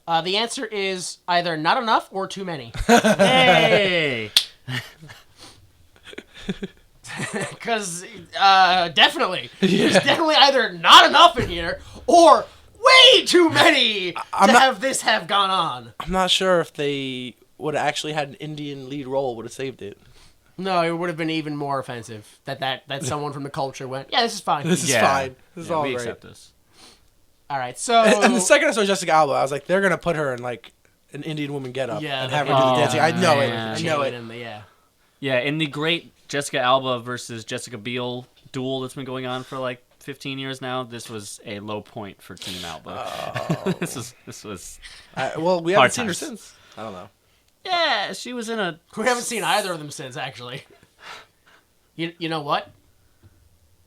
The answer is either not enough or too many. Hey! Because, definitely. There's definitely either not enough in here or way too many to have gone on. I'm not sure if they would have actually had an Indian lead role would have saved it. No, it would have been even more offensive that someone from the culture went, yeah, this is fine. This is fine. This is all we great. accept this. All right, so... And the second I saw Jessica Alba, I was like, they're going to put her in, an Indian woman getup and have her do the dancing. I know it. man. I know it. Yeah, in the great Jessica Alba versus Jessica Biel duel that's been going on for 15 years now, this was a low point for Team Alba. Oh. this was we haven't seen her since. I don't know. Yeah, she was in a... We haven't seen either of them since, actually. You know what?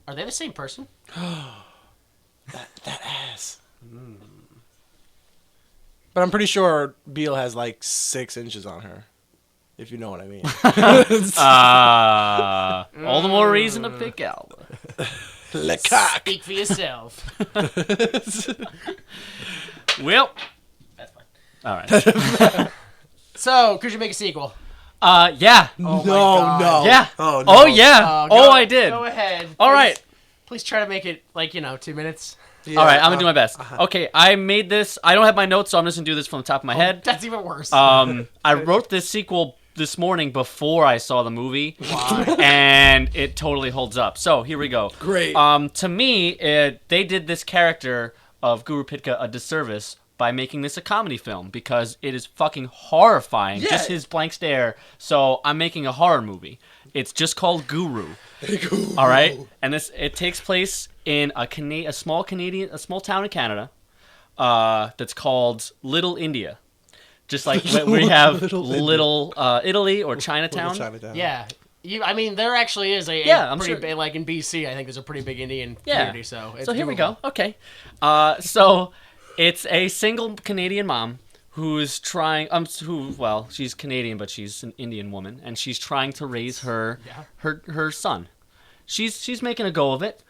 Are they the same person? That ass. But I'm pretty sure Beal has 6 inches on her. If you know what I mean. all the more reason to pick Alba. Le coq. Speak for yourself. Well, that's fine. All right. So, could you make a sequel? Yeah. Oh no. Yeah. Oh, no. Oh, yeah. I did. Go ahead. All right. Please try to make it 2 minutes. Yeah, All right, I'm going to do my best. Okay, I made this. I don't have my notes, so I'm just going to do this from the top of my head. That's even worse. I wrote this sequel this morning before I saw the movie. Why? And it totally holds up. So, here we go. Great. To me, they did this character of Guru Pitka a disservice by making this a comedy film because it is fucking horrifying. Yeah. Just his blank stare. So, I'm making a horror movie. It's just called Guru. All right, and it takes place in a small town in Canada, that's called Little India, just like we have Little Italy or Chinatown. Yeah. There actually is a pretty big, in BC, I think there's a pretty big Indian community, so it's here we doable. go. Okay, so it's a single Canadian mom who's trying she's Canadian but she's an Indian woman and she's trying to raise her son. She's making a go of it,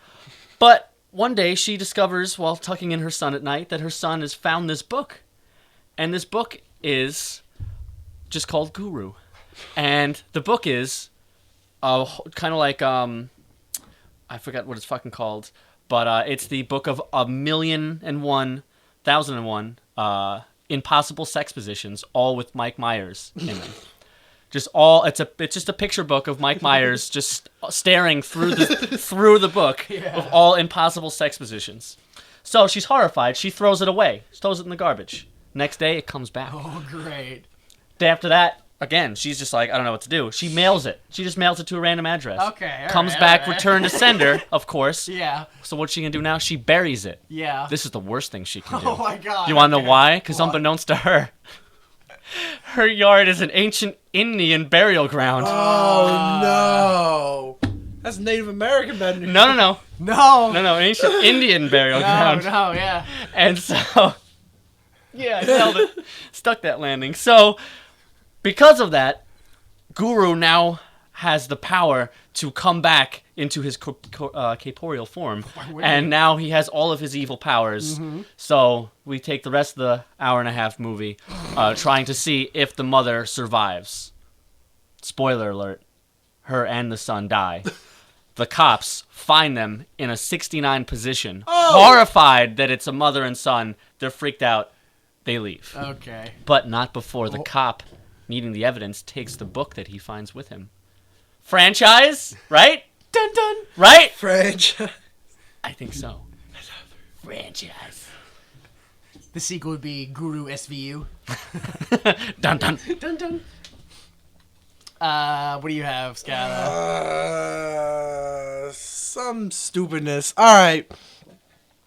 but one day she discovers while tucking in her son at night that her son has found this book, and this book is just called Guru. And the book is kind of like I forgot what it's fucking called, but it's the book of 1,001,001 impossible sex positions, all with Mike Myers in them. It's just a picture book of Mike Myers just staring through the book of all impossible sex positions. So she's horrified. She throws it away. She throws it in the garbage. Next day, it comes back. Oh, great. Day after that, again, she's just like, I don't know what to do. She mails it. She just mails it to a random address. Okay. Comes back, return to sender, of course. Yeah. So what's she gonna do now? She buries it. Yeah. This is the worst thing she can do. Oh my God. You wanna know why? Because unbeknownst to her, her yard is an ancient Indian burial ground. Oh no. That's Native American bed. No, ancient Indian burial ground. No, yeah. And so, yeah, I nailed it. Stuck that landing. So, because of that, Guru now has the power to come back into his corporeal form. And now he has all of his evil powers. Mm-hmm. So, we take the rest of the hour-and-a-half movie trying to see if the mother survives. Spoiler alert. Her and the son die. The cops find them in a 69 position. Oh! Horrified that it's a mother and son. They're freaked out. They leave. Okay. But not before the cop, needing the evidence, takes the book that he finds with him. Franchise? Right? Dun dun. Right? Franchise. I think so. Franchise. The sequel would be Guru SVU. Dun dun. Dun dun. What do you have, Skylar? Some stupidness. All right.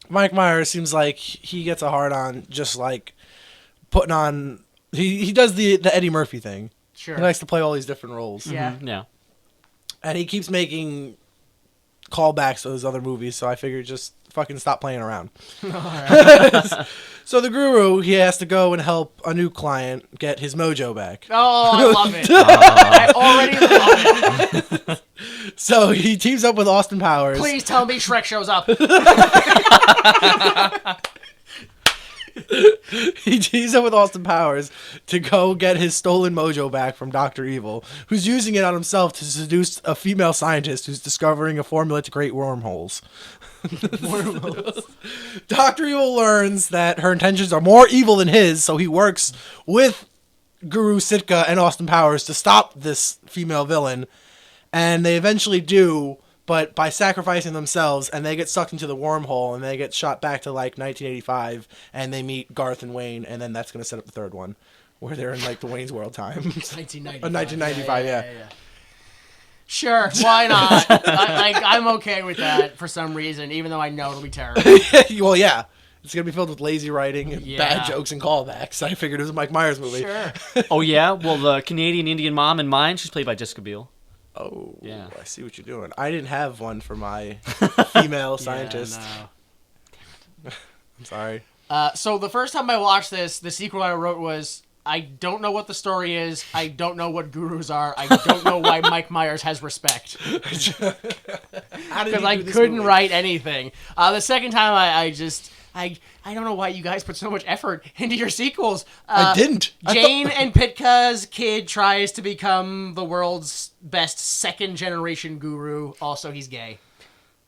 Mike Myers seems like he gets a hard on just like putting on. He does the Eddie Murphy thing. Sure. He likes to play all these different roles. Yeah. Mm-hmm. Yeah. And he keeps making callbacks to those other movies, so I figured just fucking stop playing around. So the Guru, he has to go and help a new client get his mojo back. Oh, I love it. I already love it. So he teams up with Austin Powers. Please tell me Shrek shows up. He teams up with Austin Powers to go get his stolen mojo back from Dr. Evil, who's using it on himself to seduce a female scientist who's discovering a formula to create wormholes. Dr. Evil learns that her intentions are more evil than his, so he works with Guru Sitka and Austin Powers to stop this female villain, and they eventually do, but by sacrificing themselves, and they get sucked into the wormhole, and they get shot back to like 1985, and they meet Garth and Wayne, and then that's going to set up the third one, where they're in like the Wayne's World times. 1995. 1995, yeah. Sure, why not? I'm okay with that for some reason, even though I know it'll be terrible. Well, yeah. It's going to be filled with lazy writing and bad jokes and callbacks. I figured it was a Mike Myers movie. Sure. Oh, yeah? Well, the Canadian Indian mom in mine, she's played by Jessica Biel. Oh, yeah. I see what you're doing. I didn't have one for my female scientist. No. I'm sorry. So the first time I watched this, the sequel I wrote was, I don't know what the story is. I don't know what gurus are. I don't know why Mike Myers has respect. Because I couldn't write anything. The second time I don't know why you guys put so much effort into your sequels. I didn't. Jane and Pitka's kid tries to become the world's best second generation guru. Also, he's gay.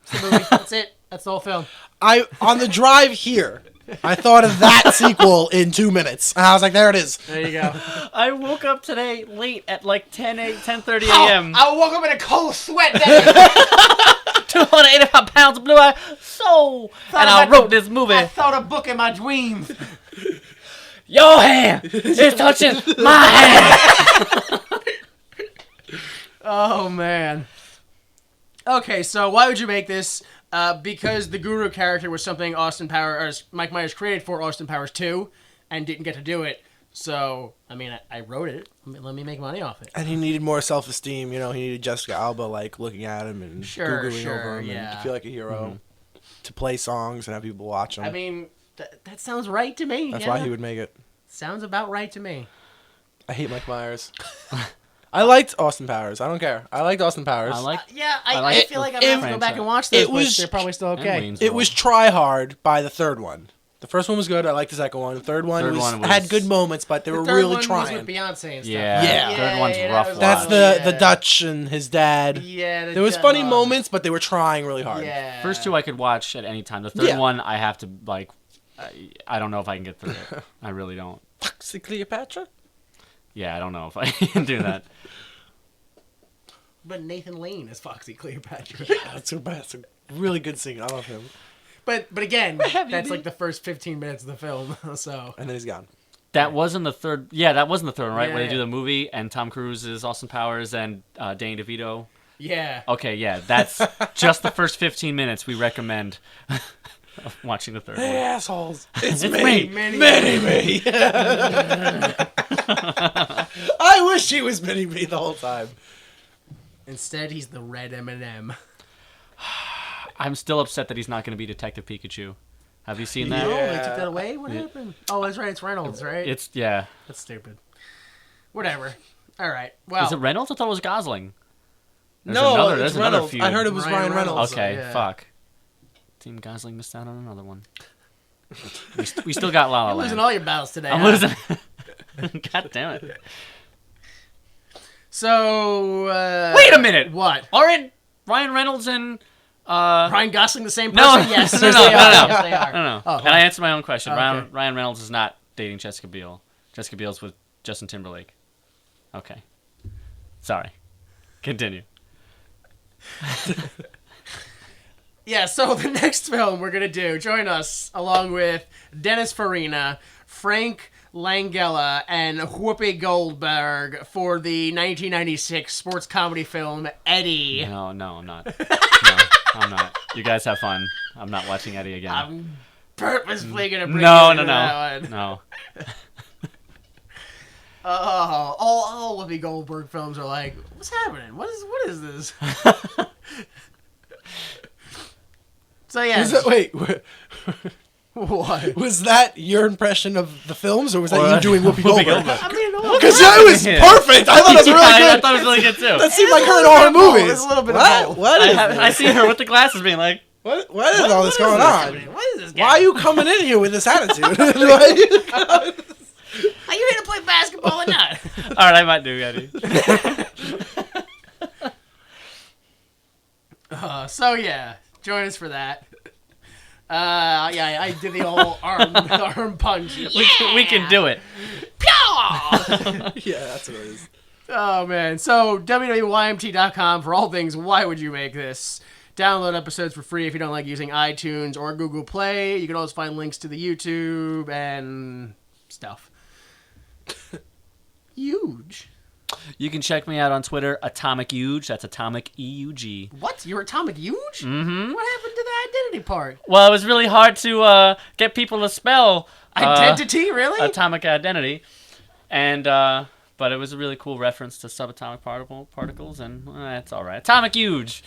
That's the movie. That's it. That's the whole film. On the drive here, I thought of that sequel in 2 minutes. And I was like, there it is. There you go. I woke up today late at like 10:30 a.m. I woke up in a cold sweat. 285 pounds of blue eye. And I wrote this movie. I thought a book in my dreams. Your hand is touching my hand. Oh, man. Okay, so why would you make this? Because the Guru character was something Mike Myers created for Austin Powers 2 and didn't get to do it. So, I mean, I wrote it. Let me make money off it. And he needed more self-esteem. You know, he needed Jessica Alba, like, looking at him and Googling over him and to feel like a hero. To play songs and have people watch him. I mean, that sounds right to me. That's why he would make it. Sounds about right to me. I hate Mike Myers. I liked Austin Powers. I don't care. I liked Austin Powers. I feel like I'm going to have to go back and watch this, but they're probably still okay. It was try hard by the third one. The first one was good. I liked the second one. The third one Third was, one was- had good moments, but they were third really one trying. was with Beyonce and stuff. Yeah. Yeah. Third one's that rough was- watch. That's the Dutch and his dad. Yeah. There was funny moments, but they were trying really hard. Yeah. First two I could watch at any time. The third Yeah. one I have to like. I don't know if I can get through it. I really don't. Foxy Cleopatra? Yeah, I don't know if I can do that. But Nathan Lane is Foxy Cleopatra. That's a really good scene. I love him. But again, have you that's been? like the first 15 minutes of the film. So And then he's gone. That wasn't the third. Yeah, that wasn't the third one, right? Yeah, Where they do yeah. the movie and Tom Cruise is Austin Powers and Danny DeVito. yeah. Okay, yeah, that's just the first 15 minutes we recommend of watching the third Hey, one. assholes. It's It's me. me. Mini-Me. I wish he was Mini-Me the whole time. Instead, he's the red M&M. I'm still upset that he's not going to be Detective Pikachu. Have you seen that? Oh, Yeah. they took that away? What happened? Oh, that's right. It's Reynolds, right? It's yeah. That's stupid. Whatever. All right. Well, Is it Reynolds? I thought it was Gosling. There's It's another Reynolds. feud. I heard it was Ryan Ryan Reynolds. Okay, Yeah. fuck. Team Gosling missed out on another one. We still got La La you're Land. losing all your battles today. I'm huh? losing. God damn it! So, Wait a minute. What? Aren't Ryan Reynolds and Ryan Gosling the same No, person? Yes. no, yes, no, they no, are. no. Yes, they are. no. Oh, And I answered my own question. Okay. Ryan Reynolds is not dating Jessica Biel. Jessica Biel's with Justin Timberlake. Okay. Sorry. Continue. Yeah, so the next film we're going to do, join us along with Dennis Farina, Frank Langella, and Whoopi Goldberg for the 1996 sports comedy film Eddie. No, I'm not. No, I'm not. You guys have fun. I'm not watching Eddie again. I'm purposefully going to bring No, you no, into that one. no. All Whoopi Goldberg films are like, what's happening? What is this? So yeah, Wait, what? was that your impression of the films, or was that you doing Whoopi Whoopi Goldberg? Goldberg. I mean, Because that was Yeah. perfect. I thought it was really I good. thought it was really good too. That seemed It's like a her in little all her bit of both. movies. It's a little bit of What? both. What is I this? see her with the glasses being like, What is all this going on? What is this guy? Why are you coming in here with this attitude? Like- Are you here to play basketball or not? all right, I might do Eddie. So yeah, join us for that. Yeah, I did the whole arm punch. We can do it. yeah, that's what it is. Oh man. So www.ymt.com for all things Why Would You Make This? Download episodes for free if you don't like using iTunes or Google Play. You can always find links to the YouTube and stuff. Huge. You can check me out on Twitter, Atomic Huge. That's Atomic EUG. What? You're Atomic Huge? Mm-hmm. What happened to the identity part? Well, it was really hard to get people to spell Identity, really? atomic identity, and but it was a really cool reference to subatomic particles, and it's all right. Atomic Huge.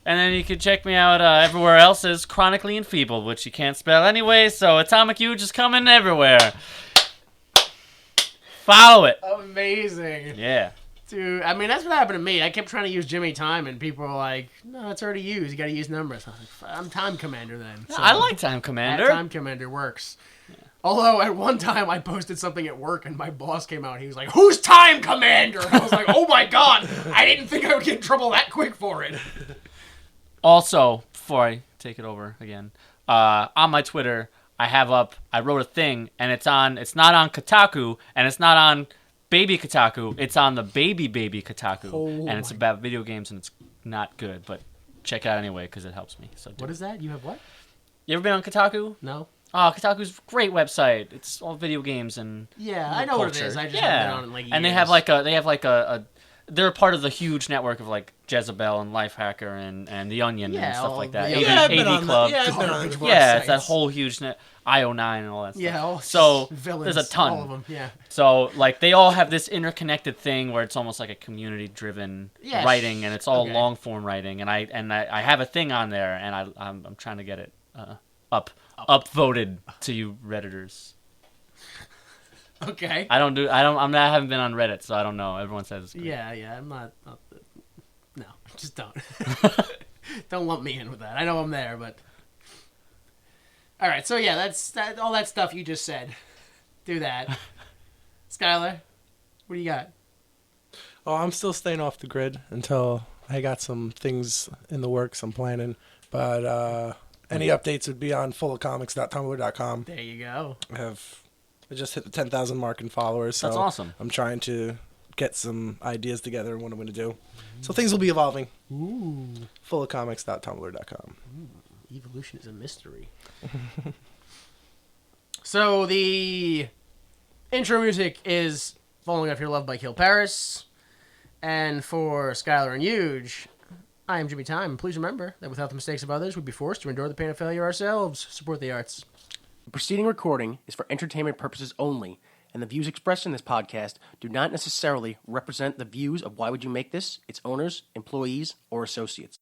And then you can check me out everywhere else as Chronically Enfeebled, which you can't spell anyway, so Atomic Huge is coming everywhere. Follow it. Amazing. Yeah. Dude, I mean, that's what happened to me. I kept trying to use Jimmy Time, and people were like, no, it's already used. You got to use numbers. I was like, I'm Time Commander then. So I like Time Commander. Time Commander works. Although, at one time, I posted something at work, and my boss came out, and he was like, who's Time Commander? And I was like, oh my god, I didn't think I would get in trouble that quick for it. Also, before I take it over again, on my Twitter, I wrote a thing, and it's not on Kotaku, and it's not on Baby Kotaku, it's on the Baby Kotaku, and it's about video games, and it's not good, but check it out anyway, because it helps me. So What is that? You have what? You ever been on Kotaku? No. Oh, Kotaku's a great website. It's all video games and Yeah, I know what it culture. is. I just haven't been on it in like years. And they have like a they're part of the huge network of like Jezebel and Lifehacker and The Onion Yeah, and stuff all like that. the- AV, Yeah, I've been AV on that. Club. Yeah, I've been on Garbage it. Yeah, it's that websites. whole huge net. IO9 and all that Yeah, stuff. all So villains, there's a ton. all of them, yeah. So like they all have this interconnected thing where it's almost like a community-driven Yes. writing, and it's all Okay. long-form writing. And I have a thing on there, and I'm trying to get it upvoted to you Redditors. Okay. I haven't been on Reddit, so I don't know. Everyone says it's good. Yeah, I'm not no, just don't. Don't lump me in with that. I know I'm there, but... All right, so yeah, that's all that stuff you just said. Do that. Skylar, what do you got? Oh, I'm still staying off the grid until I got some things in the works I'm planning. But any updates would be on fullofcomics.tumblr.com. There you go. I just hit the 10,000 mark in followers. So That's awesome. I'm trying to get some ideas together and what I'm going to do. So things will be evolving. Ooh. Fullofcomics.tumblr.com. Evolution is a mystery. So the intro music is Falling Off Your Love by Kill Paris. And for Skylar and Huge, I am Jimmy Time. Please remember that without the mistakes of others, we'd be forced to endure the pain of failure ourselves. Support the arts. The preceding recording is for entertainment purposes only, and the views expressed in this podcast do not necessarily represent the views of Why Would You Make This, its owners, employees, or associates.